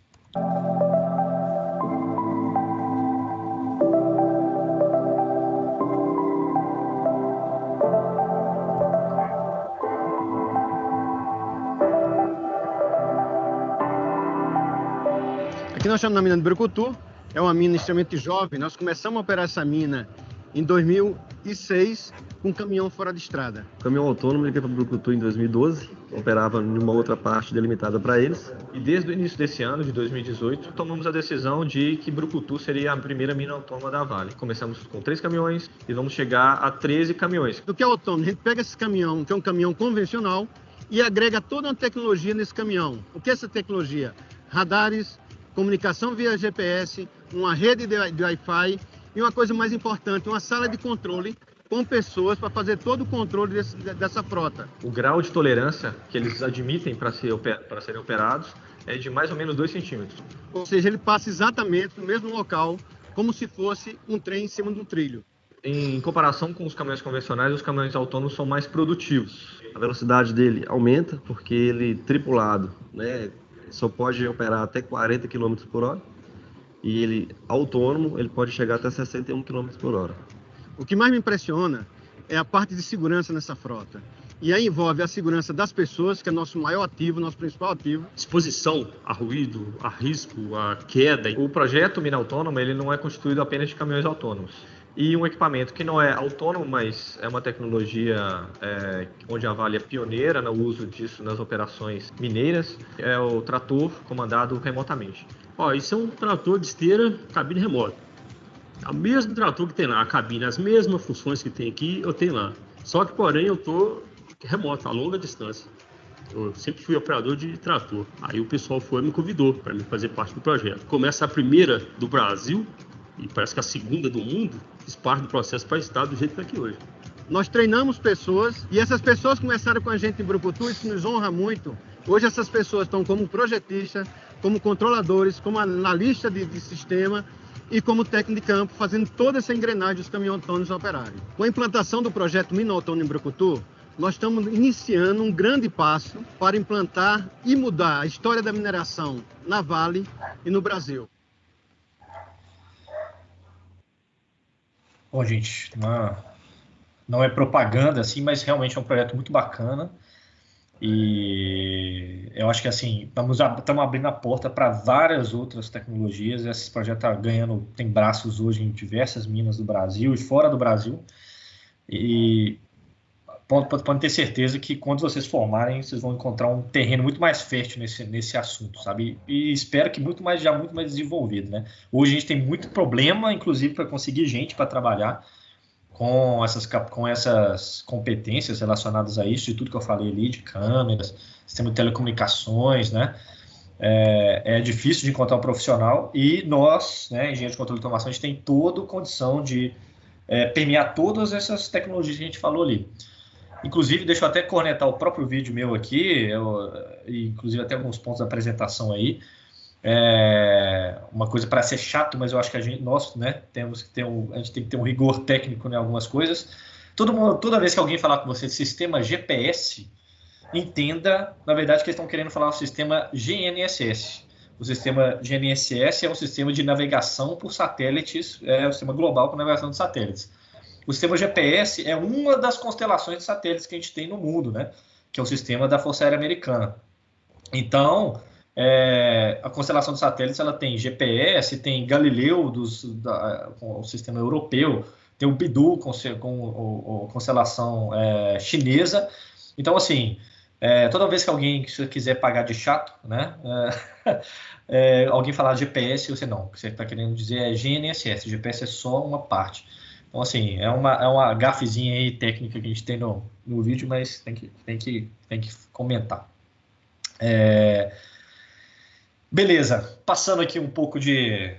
Aqui nós estamos na mina de Brucutu, é uma mina extremamente jovem. Nós começamos a operar essa mina em 2006 com um caminhão fora de estrada. O caminhão autônomo veio para Brucutu em 2012, operava em uma outra parte delimitada para eles. E desde o início desse ano, de 2018, tomamos a decisão de que Brucutu seria a primeira mina autônoma da Vale. Começamos com 3 caminhões e vamos chegar a 13 caminhões. Do que é autônomo? A gente pega esse caminhão, que é um caminhão convencional, e agrega toda uma tecnologia nesse caminhão. O que é essa tecnologia? Radares, comunicação via GPS, uma rede de Wi-Fi e uma coisa mais importante, uma sala de controle com pessoas para fazer todo o controle dessa frota. O grau de tolerância que eles admitem para serem operados é de mais ou menos 2 centímetros. Ou seja, ele passa exatamente no mesmo local, como se fosse um trem em cima de um trilho. Em comparação com os caminhões convencionais, os caminhões autônomos são mais produtivos. A velocidade dele aumenta porque ele tripulado, né, só pode operar até 40 km por hora. E ele, autônomo, ele pode chegar até 61 km por hora. O que mais me impressiona é a parte de segurança nessa frota. E aí envolve a segurança das pessoas, que é nosso maior ativo, nosso principal ativo. Exposição a ruído, a risco, a queda. O projeto Mina Autônoma, ele não é constituído apenas de caminhões autônomos. E um equipamento que não é autônomo, mas é uma tecnologia onde a Vale é pioneira no uso disso nas operações mineiras, é o trator comandado remotamente. Isso é um trator de esteira, cabine remota. É o mesmo trator que tem lá, a cabine, as mesmas funções que tem aqui, eu tenho lá. Só que, porém, eu estou remoto, a longa distância. Eu sempre fui operador de trator. Aí o pessoal me convidou para me fazer parte do projeto. Começa a primeira do Brasil, e parece que a segunda do mundo, fiz parte do processo para estar do jeito que está aqui hoje. Nós treinamos pessoas e essas pessoas começaram com a gente em Brucutu, isso nos honra muito. Hoje essas pessoas estão como projetistas, como controladores, como analista de sistema e como técnico de campo, fazendo toda essa engrenagem dos caminhões autônomos operarem. Com a implantação do projeto Mina Autônoma em Brucutu, nós estamos iniciando um grande passo para implantar e mudar a história da mineração na Vale e no Brasil. Bom, gente, não é propaganda, assim, mas realmente é um projeto muito bacana. E eu acho que, assim, estamos abrindo a porta para várias outras tecnologias. Esse projeto tem braços hoje em diversas minas do Brasil e fora do Brasil. E podem ter certeza que quando vocês formarem, vocês vão encontrar um terreno muito mais fértil nesse assunto, sabe? E espero que muito mais desenvolvido, né? Hoje a gente tem muito problema, inclusive, para conseguir gente para trabalhar com essas competências relacionadas a isso, de tudo que eu falei ali, de câmeras, sistema de telecomunicações, né? É difícil de encontrar um profissional e nós, né, engenheiros de controle de automação, a gente tem toda a condição de permear todas essas tecnologias que a gente falou ali. Inclusive, deixa eu até cornetar o próprio vídeo meu aqui, inclusive até alguns pontos da apresentação aí. Uma coisa para ser chato, mas eu acho que nós, né, temos que ter a gente tem que ter um rigor técnico em algumas coisas. Toda vez que alguém falar com você de sistema GPS, entenda, na verdade, que eles estão querendo falar o sistema GNSS. O sistema GNSS é um sistema de navegação por satélites, é um sistema global com navegação de satélites. O sistema GPS é uma das constelações de satélites que a gente tem no mundo, né? Que é o sistema da Força Aérea Americana. Então, a constelação de satélites ela tem GPS, tem Galileu, com o sistema europeu, tem o Beidou com a constelação chinesa. Então, assim, toda vez que alguém quiser pagar de chato, né? Alguém falar GPS, você não. O que você está querendo dizer é GNSS. GPS é só uma parte. Então, assim, é uma gafezinha aí técnica que a gente tem no vídeo, mas tem que comentar. Beleza, passando aqui um pouco de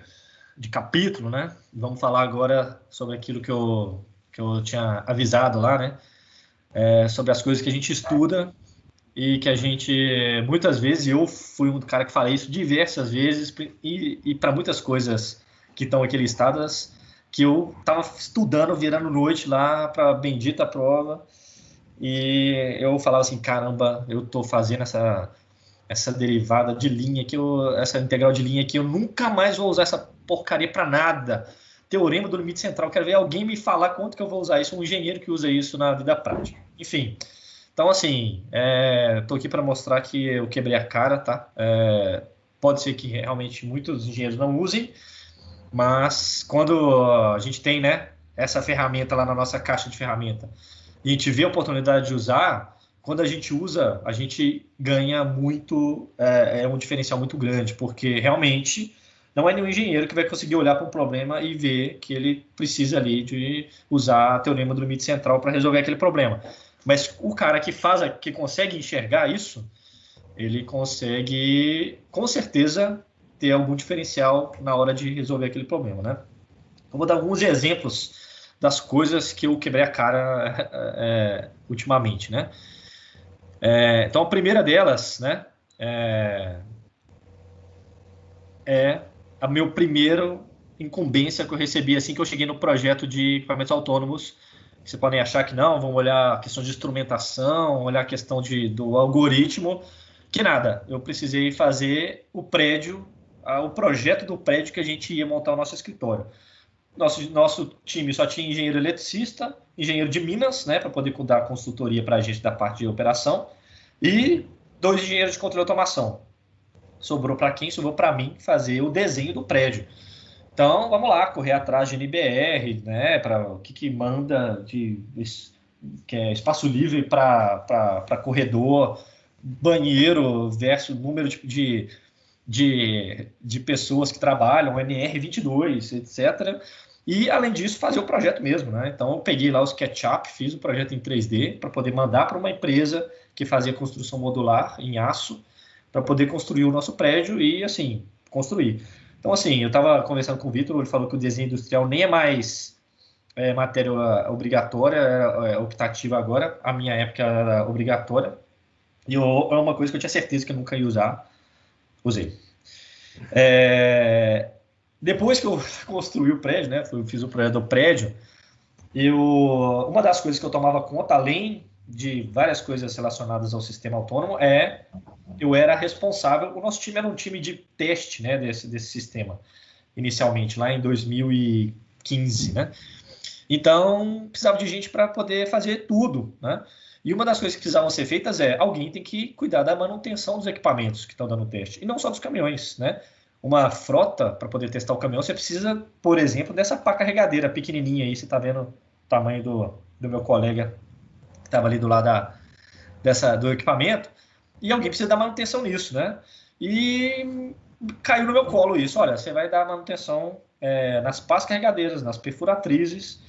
capítulo, né? Vamos falar agora sobre aquilo que eu tinha avisado lá, né? Sobre as coisas que a gente estuda e que a gente, muitas vezes, eu fui um cara que falei isso diversas vezes e para muitas coisas que estão aqui listadas, que eu estava estudando, virando noite lá para a bendita prova, e eu falava assim, caramba, eu estou fazendo essa derivada de linha, essa integral de linha aqui, eu nunca mais vou usar essa porcaria para nada. Teorema do limite central, quero ver alguém me falar quanto que eu vou usar isso, um engenheiro que usa isso na vida prática. Enfim, então assim, estou aqui para mostrar que eu quebrei a cara, tá? Pode ser que realmente muitos engenheiros não usem, mas quando a gente tem, né, essa ferramenta lá na nossa caixa de ferramenta e a gente vê a oportunidade de usar, quando a gente usa, a gente ganha muito, um diferencial muito grande, porque realmente não é nenhum engenheiro que vai conseguir olhar para um problema e ver que ele precisa ali de usar o teorema do limite central para resolver aquele problema. Mas o cara que consegue enxergar isso, ele consegue, com certeza, ter algum diferencial na hora de resolver aquele problema, né? Eu vou dar alguns exemplos das coisas que eu quebrei a cara ultimamente, né? Então, a primeira delas, né, a meu primeiro incumbência que eu recebi assim que eu cheguei no projeto de equipamentos autônomos. Vocês podem achar que não, vão olhar a questão de instrumentação, olhar a questão do algoritmo, que nada. Eu precisei fazer o projeto do prédio que a gente ia montar o nosso escritório. Nosso time só tinha engenheiro eletricista, engenheiro de Minas, né, para poder dar consultoria para a gente da parte de operação, e 2 engenheiros de controle e automação. Sobrou para quem? Sobrou para mim fazer o desenho do prédio. Então, vamos lá, correr atrás de NBR, né, para o que manda que é espaço livre para corredor, banheiro versus número de pessoas que trabalham, NR22, etc. E, além disso, fazer o projeto mesmo, né? Então, eu peguei lá o SketchUp, fiz o projeto em 3D para poder mandar para uma empresa que fazia construção modular em aço para poder construir o nosso prédio e, assim, construir. Então, assim, eu estava conversando com o Vitor, ele falou que o desenho industrial nem é mais matéria obrigatória, é optativa agora. A minha época era obrigatória. E é uma coisa que eu tinha certeza que eu nunca ia usar. Usei. Depois que eu construí o prédio, né, eu fiz o projeto do prédio, uma das coisas que eu tomava conta, além de várias coisas relacionadas ao sistema autônomo, eu era responsável, o nosso time era um time de teste, né, desse sistema, inicialmente, lá em 2015, né? Então, precisava de gente para poder fazer tudo, né? E uma das coisas que precisavam ser feitas alguém tem que cuidar da manutenção dos equipamentos que estão dando teste, e não só dos caminhões, né? Uma frota, para poder testar o caminhão, você precisa, por exemplo, dessa pá carregadeira pequenininha aí, você está vendo o tamanho do meu colega que estava ali do lado do equipamento, e alguém precisa dar manutenção nisso, né? E caiu no meu colo isso, olha, você vai dar manutenção nas pás carregadeiras, nas perfuratrizes,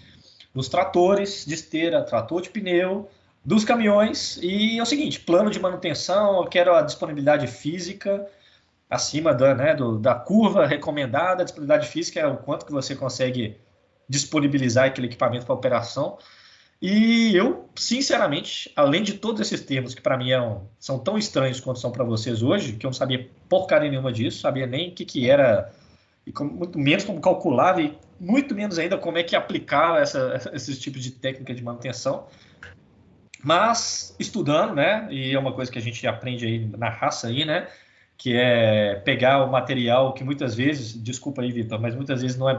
nos tratores de esteira, trator de pneu, dos caminhões, e é o seguinte, plano de manutenção, eu quero a disponibilidade física acima da curva recomendada. A disponibilidade física é o quanto que você consegue disponibilizar aquele equipamento para operação. E eu, sinceramente, além de todos esses termos que para mim são tão estranhos quanto são para vocês hoje, que eu não sabia porcaria nenhuma disso, sabia nem o que era, e muito menos como calculava, e muito menos ainda como é que aplicava esses tipos de técnica de manutenção. Mas estudando, né, e é uma coisa que a gente aprende aí na raça aí, né, que é pegar o material que muitas vezes, desculpa aí, Vitor, mas muitas vezes não é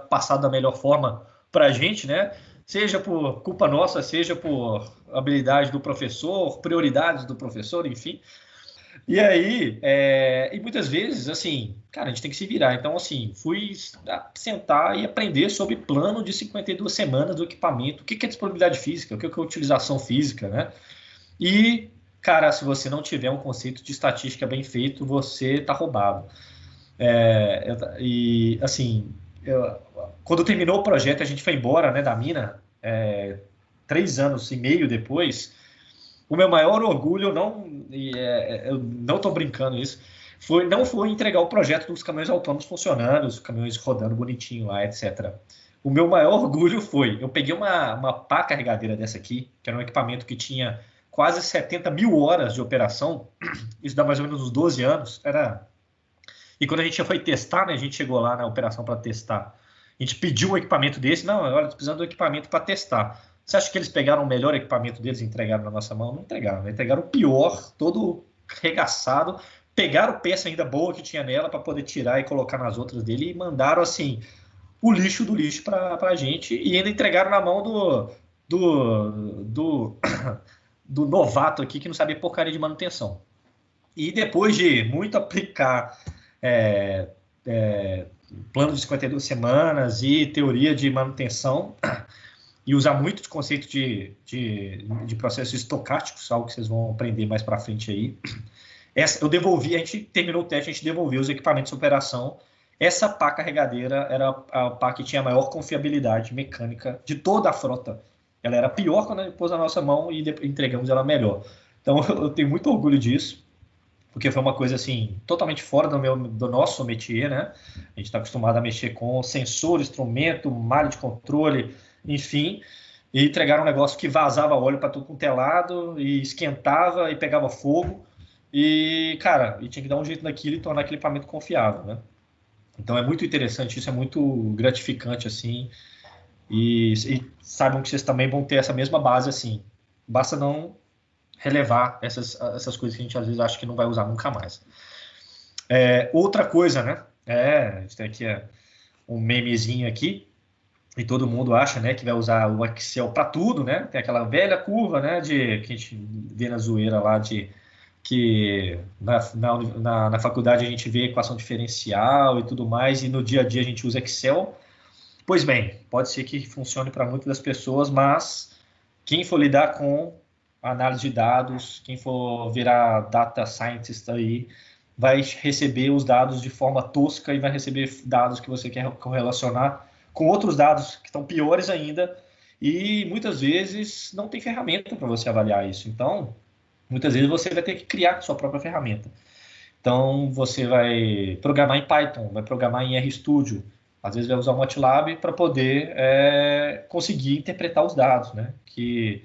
passado da melhor forma para a gente, né, seja por culpa nossa, seja por habilidade do professor, prioridades do professor, enfim. E aí, e muitas vezes, assim, cara, a gente tem que se virar. Então, assim, fui sentar e aprender sobre plano de 52 semanas do equipamento, o que é disponibilidade física, o que é utilização física, né? E, cara, se você não tiver um conceito de estatística bem feito, você tá roubado. E, assim, quando terminou o projeto, a gente foi embora, né, da mina, 3 anos e meio depois. O meu maior orgulho, eu não estou brincando isso, não foi entregar o projeto dos caminhões autônomos funcionando, os caminhões rodando bonitinho lá, etc. O meu maior orgulho foi, eu peguei uma pá carregadeira dessa aqui, que era um equipamento que tinha quase 70 mil horas de operação, isso dá mais ou menos uns 12 anos, E quando a gente foi testar, né, a gente chegou lá na operação para testar, a gente pediu um equipamento desse, não, olha, precisando do equipamento para testar. Você acha que eles pegaram o melhor equipamento deles e entregaram na nossa mão? Não entregaram, né? Entregaram o pior, todo arregaçado, pegaram peça ainda boa que tinha nela para poder tirar e colocar nas outras dele e mandaram, assim, o lixo do lixo para a gente e ainda entregaram na mão do novato aqui que não sabia porcaria de manutenção. E depois de muito aplicar plano de 52 semanas e teoria de manutenção e usar muito de conceito de processos estocásticos, algo que vocês vão aprender mais para frente aí. Eu devolvi, a gente terminou o teste, a gente devolveu os equipamentos de operação. Essa pá carregadeira era a pá que tinha a maior confiabilidade mecânica de toda a frota. Ela era pior quando a gente pôs na nossa mão e entregamos ela melhor. Então eu tenho muito orgulho disso, porque foi uma coisa assim, totalmente fora do nosso métier, né? A gente está acostumado a mexer com sensor, instrumento, malha de controle, enfim, e entregaram um negócio que vazava óleo para tudo quanto é lado, e esquentava e pegava fogo, e, cara, tinha que dar um jeito naquilo e tornar aquele equipamento confiável, né? Então é muito interessante, isso é muito gratificante, assim, e saibam que vocês também vão ter essa mesma base, assim, basta não relevar essas coisas que a gente às vezes acha que não vai usar nunca mais. Outra coisa, né, a gente tem aqui um memezinho aqui, e todo mundo acha, né, que vai usar o Excel para tudo, né? Tem aquela velha curva, né, que a gente vê na zoeira lá, que na faculdade a gente vê equação diferencial e tudo mais, e no dia a dia a gente usa Excel. Pois bem, pode ser que funcione para muitas das pessoas, mas quem for lidar com análise de dados, quem for virar data scientist aí, vai receber os dados de forma tosca e vai receber dados que você quer correlacionar com outros dados que estão piores ainda, e muitas vezes não tem ferramenta para você avaliar isso. Então, muitas vezes você vai ter que criar sua própria ferramenta. Então, você vai programar em Python, vai programar em RStudio, às vezes vai usar o MATLAB para poder conseguir interpretar os dados, né, que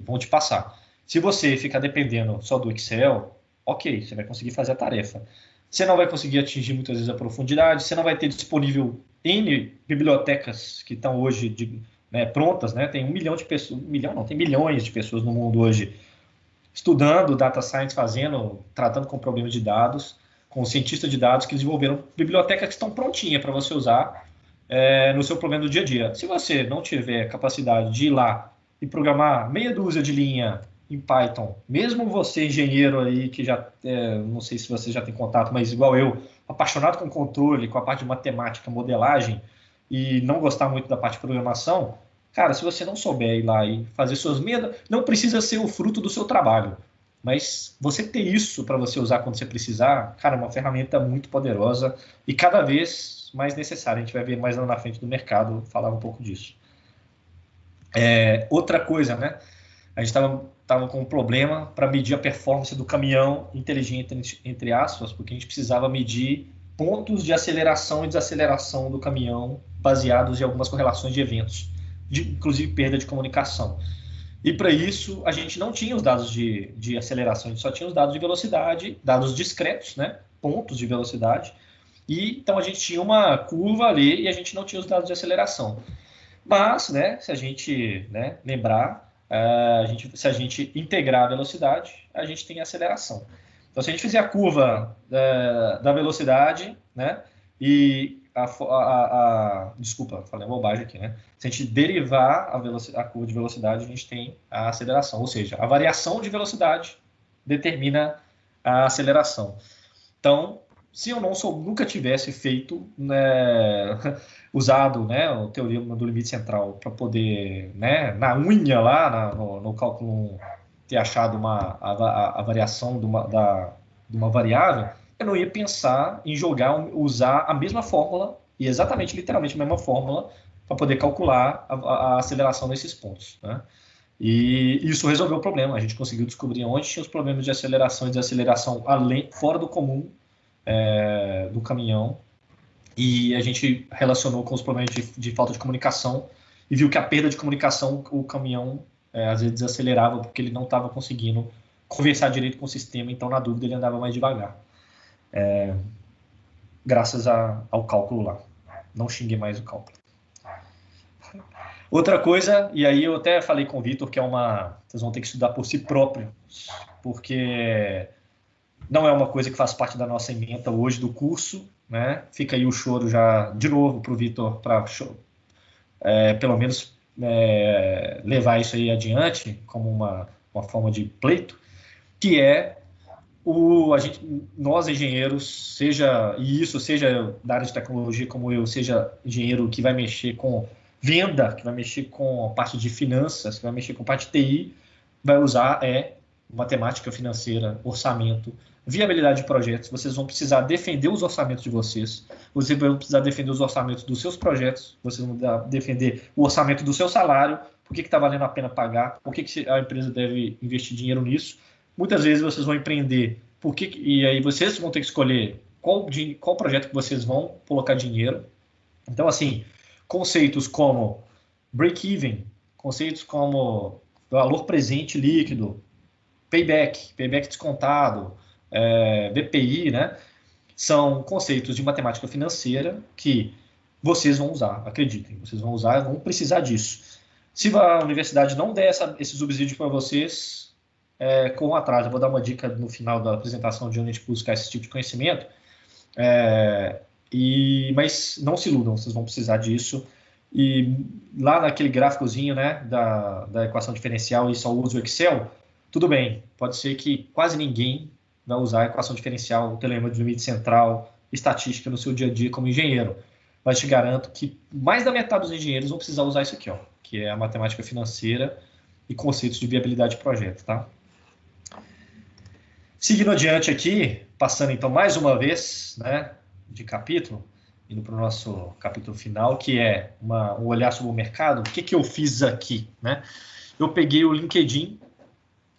vão te passar. Se você ficar dependendo só do Excel, ok, você vai conseguir fazer a tarefa. Você não vai conseguir atingir muitas vezes a profundidade, você não vai ter disponível N bibliotecas que estão hoje prontas, né? Tem 1 milhão de pessoas, tem milhões de pessoas no mundo hoje estudando data science, tratando com problemas de dados, com cientistas de dados que desenvolveram bibliotecas que estão prontinhas para você usar no seu problema do dia a dia. Se você não tiver capacidade de ir lá e programar meia dúzia de linha em Python, mesmo você engenheiro aí que já, não sei se você já tem contato, mas igual eu, apaixonado com controle, com a parte de matemática, modelagem, e não gostar muito da parte de programação, cara, se você não souber ir lá e fazer suas medas, não precisa ser o fruto do seu trabalho, mas você ter isso para você usar quando você precisar, cara, é uma ferramenta muito poderosa e cada vez mais necessária. A gente vai ver mais lá na frente do mercado falar um pouco disso. Outra coisa, né? A gente estava com um problema para medir a performance do caminhão inteligente, entre aspas, porque a gente precisava medir pontos de aceleração e desaceleração do caminhão baseados em algumas correlações de eventos inclusive perda de comunicação. E para isso, a gente não tinha os dados de aceleração, a gente só tinha os dados de velocidade, dados discretos, né? Pontos de velocidade. E então a gente tinha uma curva ali e a gente não tinha os dados de aceleração. Mas, né, se a gente, né, lembrar, se a gente integrar a velocidade, a gente tem aceleração. Então, se a gente fizer a curva da velocidade, né, e desculpa, falei bobagem aqui, né? Se a gente derivar a curva de velocidade, a gente tem a aceleração, ou seja, a variação de velocidade determina a aceleração. Então, se eu nunca tivesse feito, né, usado, né, o teorema do limite central para poder, né, na unha lá, no cálculo 1, ter achado a variação de uma variável, eu não ia pensar em usar a mesma fórmula, e exatamente, literalmente, a mesma fórmula, para poder calcular a aceleração desses pontos, né? E isso resolveu o problema. A gente conseguiu descobrir onde tinha os problemas de aceleração e desaceleração fora do comum do caminhão, e a gente relacionou com os problemas de falta de comunicação e viu que a perda de comunicação, o caminhão às vezes desacelerava porque ele não estava conseguindo conversar direito com o sistema, então na dúvida ele andava mais devagar. Graças ao cálculo lá. Não xingue mais o cálculo. Outra coisa, e aí eu até falei com o Vitor, que vocês vão ter que estudar por si próprio, porque não é uma coisa que faz parte da nossa ementa hoje do curso, né? Fica aí o choro já de novo para o Vitor, para pelo menos levar isso aí adiante como uma forma de pleito, que é nós engenheiros, seja da área de tecnologia como eu, seja engenheiro que vai mexer com venda, que vai mexer com a parte de finanças, que vai mexer com a parte de TI, vai usar matemática financeira, orçamento, viabilidade de projetos. Vocês vão precisar defender os orçamentos de vocês, vocês vão precisar defender os orçamentos dos seus projetos, vocês vão defender o orçamento do seu salário, por que está valendo a pena pagar, por que a empresa deve investir dinheiro nisso. Muitas vezes vocês vão empreender, e aí vocês vão ter que escolher qual projeto que vocês vão colocar dinheiro. Então, assim, conceitos como break-even, conceitos como valor presente líquido, payback descontado, BPI, né? São conceitos de matemática financeira que vocês vão usar, acreditem, vocês vão usar, vão precisar disso. Se a universidade não der esse subsídio para vocês, com atraso, eu vou dar uma dica no final da apresentação de onde a gente buscar esse tipo de conhecimento, mas não se iludam, vocês vão precisar disso. E lá naquele gráficozinho, né, da equação diferencial e só usa o Excel, tudo bem, pode ser que quase ninguém vai usar a equação diferencial, o teorema de limite central, estatística no seu dia a dia como engenheiro. Mas te garanto que mais da metade dos engenheiros vão precisar usar isso aqui, ó, que é a matemática financeira e conceitos de viabilidade de projeto, tá? Seguindo adiante aqui, passando então mais uma vez, né, de capítulo, indo para o nosso capítulo final, que é um olhar sobre o mercado. O que eu fiz aqui, né? Eu peguei o LinkedIn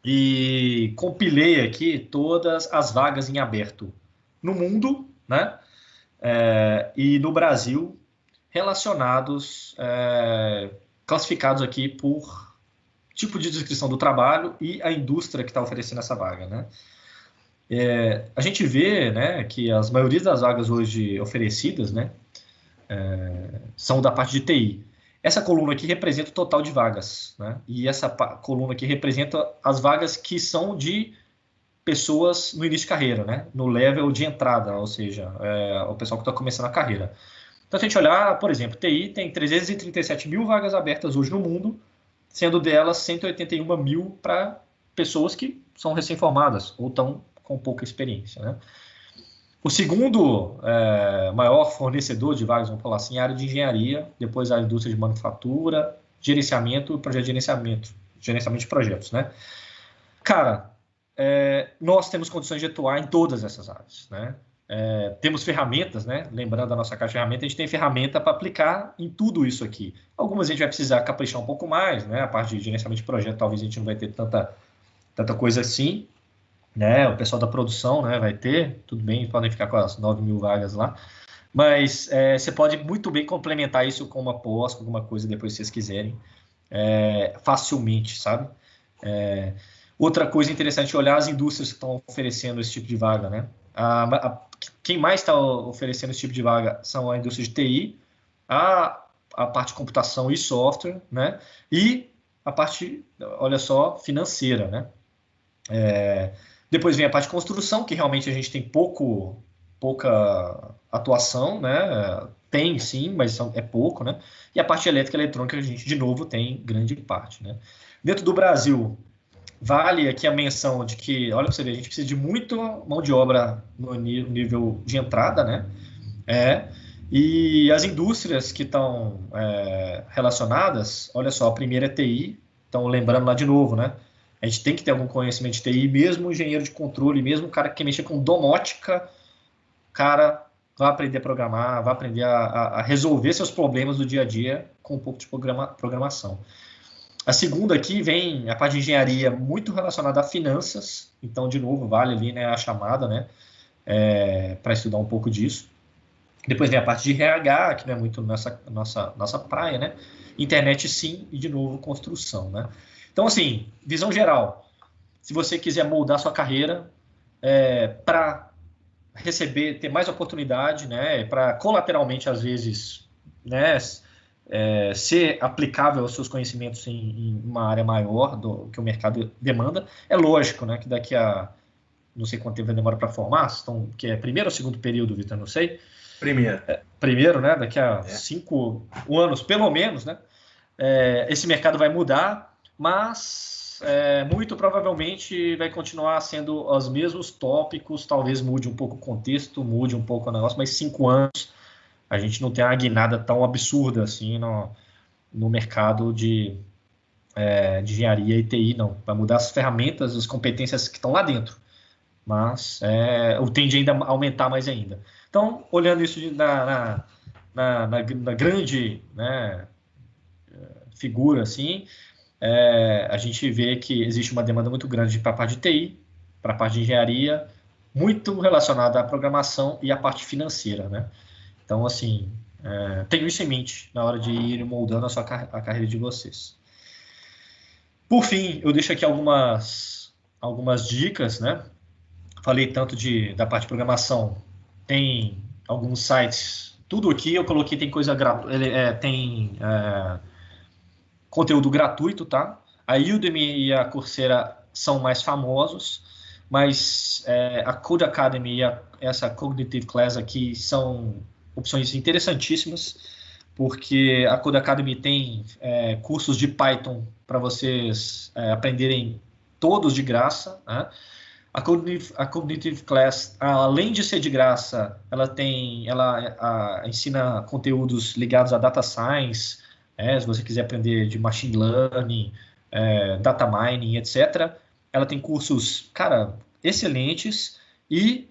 e compilei aqui todas as vagas em aberto no mundo, né? E no Brasil, relacionados, classificados aqui por tipo de descrição do trabalho e a indústria que está oferecendo essa vaga, né? A gente vê, né, que as maiorias das vagas hoje oferecidas, né, são da parte de TI. Essa coluna aqui representa o total de vagas, né, e essa coluna aqui representa as vagas que são de pessoas no início de carreira, né, no level de entrada, ou seja, o pessoal que está começando a carreira. Então, se a gente olhar, por exemplo, TI tem 337 mil vagas abertas hoje no mundo, sendo delas 181 mil para pessoas que são recém-formadas ou estão com pouca experiência, né? O segundo maior fornecedor de vagas, vamos falar assim, é a área de engenharia, depois a indústria de manufatura, gerenciamento e projeto de gerenciamento de projetos, né? Cara, nós temos condições de atuar em todas essas áreas, né? Temos ferramentas, né? Lembrando da nossa caixa de ferramentas, a gente tem ferramenta para aplicar em tudo isso aqui. Algumas a gente vai precisar caprichar um pouco mais, né? A parte de gerenciamento de projeto, talvez a gente não vai ter tanta coisa assim, né? O pessoal da produção, né, vai ter, tudo bem, podem ficar com as 9 mil vagas lá, Mas você pode muito bem complementar isso com uma pós, com alguma coisa depois se vocês quiserem, facilmente, sabe? Outra coisa interessante é olhar as indústrias que estão oferecendo esse tipo de vaga, né? Quem mais está oferecendo esse tipo de vaga são a indústria de TI, a parte de computação e software, né? E a parte, olha só, financeira, né? Depois vem a parte de construção, que realmente a gente tem pouca atuação, né? Tem sim, mas é pouco, né? E a parte elétrica e eletrônica a gente, de novo, tem grande parte, né? Dentro do Brasil, vale aqui a menção de que, olha para você ver, a gente precisa de muita mão de obra no nível de entrada, né? E as indústrias que estão relacionadas, olha só, a primeira é TI, então lembrando lá de novo, né? A gente tem que ter algum conhecimento de TI, mesmo engenheiro de controle, mesmo o cara que mexe com domótica, o cara vai aprender a programar, vai aprender a resolver seus problemas do dia a dia com um pouco de programação. A segunda aqui vem a parte de engenharia muito relacionada a finanças, então, de novo, vale ali, né, a chamada, né, para estudar um pouco disso. Depois vem a parte de RH, que não é muito nossa praia, né, internet sim, e de novo, construção, né. Então, assim, visão geral, se você quiser moldar sua carreira para ter mais oportunidade, né, para colateralmente, às vezes, né, ser aplicável aos seus conhecimentos em uma área maior do que o mercado demanda, é lógico, né, que daqui a não sei quanto tempo demora para formar, então, que é primeiro ou segundo período, Vitor, não sei. Primeiro, né, daqui a 5 anos, pelo menos, né, esse mercado vai mudar, mas muito provavelmente vai continuar sendo os mesmos tópicos, talvez mude um pouco o contexto, mude um pouco o negócio, mas 5 anos a gente não tem uma guinada tão absurda assim no mercado de engenharia e TI, não. Vai mudar as ferramentas, as competências que estão lá dentro, mas tende ainda a aumentar mais ainda. Então, olhando isso na grande, né, figura, assim, a gente vê que existe uma demanda muito grande para a parte de TI, para a parte de engenharia, muito relacionada à programação e à parte financeira, né? Então, assim, tenho isso em mente na hora de ir moldando a carreira de vocês. Por fim, eu deixo aqui algumas dicas, né? Falei tanto da parte de programação, tem alguns sites, tudo aqui eu coloquei, tem coisa gratuita, tem conteúdo gratuito, tá? A Udemy e a Coursera são mais famosos, mas a Codecademy e essa Cognitive Class aqui são opções interessantíssimas, porque a Codecademy tem cursos de Python para vocês aprenderem todos de graça, né? A Cognitive Class, além de ser de graça, ela ensina conteúdos ligados a Data Science, se você quiser aprender de Machine Learning, Data Mining, etc. Ela tem cursos, cara, excelentes e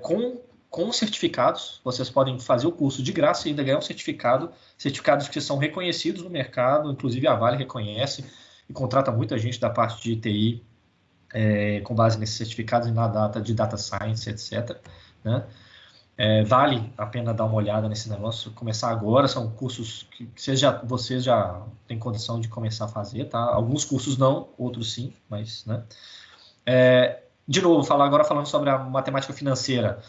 com certificados. Vocês podem fazer o curso de graça e ainda ganhar um certificados que são reconhecidos no mercado, inclusive a Vale reconhece e contrata muita gente da parte de TI com base nesses certificados e na data de Data Science, etc. Né? Vale a pena dar uma olhada nesse negócio, começar agora, são cursos que vocês já têm condição de começar a fazer, tá? Alguns cursos não, outros sim, mas, né? De novo, falando sobre a matemática financeira,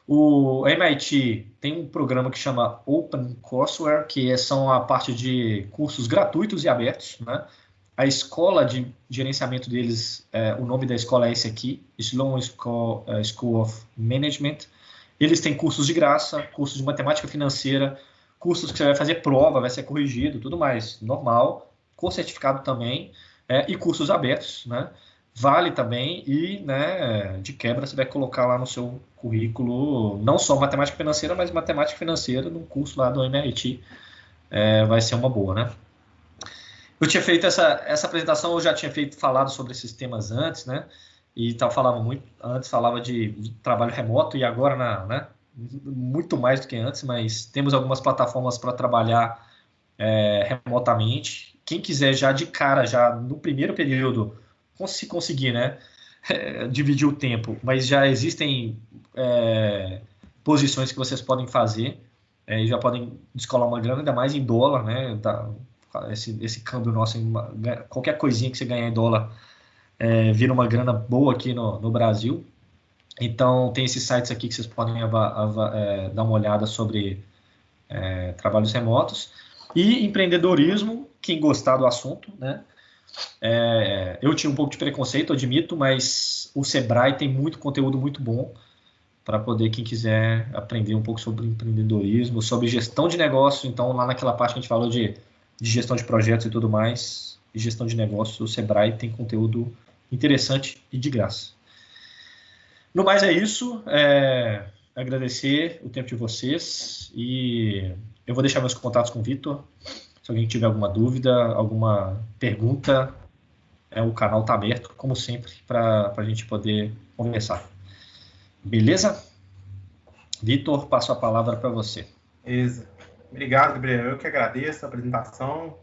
o MIT tem um programa que chama OpenCourseWare, que são a parte de cursos gratuitos e abertos, né? A escola de gerenciamento deles, o nome da escola é esse aqui, Sloan School of Management. Eles têm cursos de graça, cursos de matemática financeira, cursos que você vai fazer prova, vai ser corrigido, tudo mais, normal, com certificado também, e cursos abertos, né? Vale também e, né, de quebra você vai colocar lá no seu currículo, não só matemática financeira, mas matemática financeira num curso lá do MIT, vai ser uma boa, né? Eu tinha feito essa apresentação, eu já tinha falado sobre esses temas antes, né? E falava de trabalho remoto e agora, né? Muito mais do que antes, mas temos algumas plataformas para trabalhar remotamente. Quem quiser já de cara, já no primeiro período, se conseguir, né? Dividir o tempo, mas já existem posições que vocês podem fazer, e já podem descolar uma grana, ainda mais em dólar, né? Esse câmbio nosso, qualquer coisinha que você ganhar em dólar vira uma grana boa aqui no Brasil. Então, tem esses sites aqui que vocês podem dar uma olhada sobre trabalhos remotos. E empreendedorismo, quem gostar do assunto, né? Eu tinha um pouco de preconceito, admito, mas o Sebrae tem muito conteúdo muito bom para poder, quem quiser aprender um pouco sobre empreendedorismo, sobre gestão de negócio. Então, lá naquela parte que a gente falou de gestão de projetos e tudo mais, e gestão de negócios, o Sebrae tem conteúdo interessante e de graça. No mais é isso, agradecer o tempo de vocês e eu vou deixar meus contatos com o Vitor. Se alguém tiver alguma dúvida, alguma pergunta, o canal está aberto, como sempre, para a gente poder conversar. Beleza? Vitor, passo a palavra para você. Beleza. Obrigado, Gabriel. Eu que agradeço a apresentação.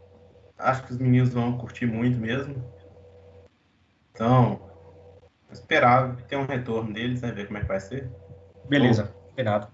Acho que os meninos vão curtir muito mesmo. Então, esperar ter um retorno deles, né? Ver como é que vai ser. Beleza, combinado.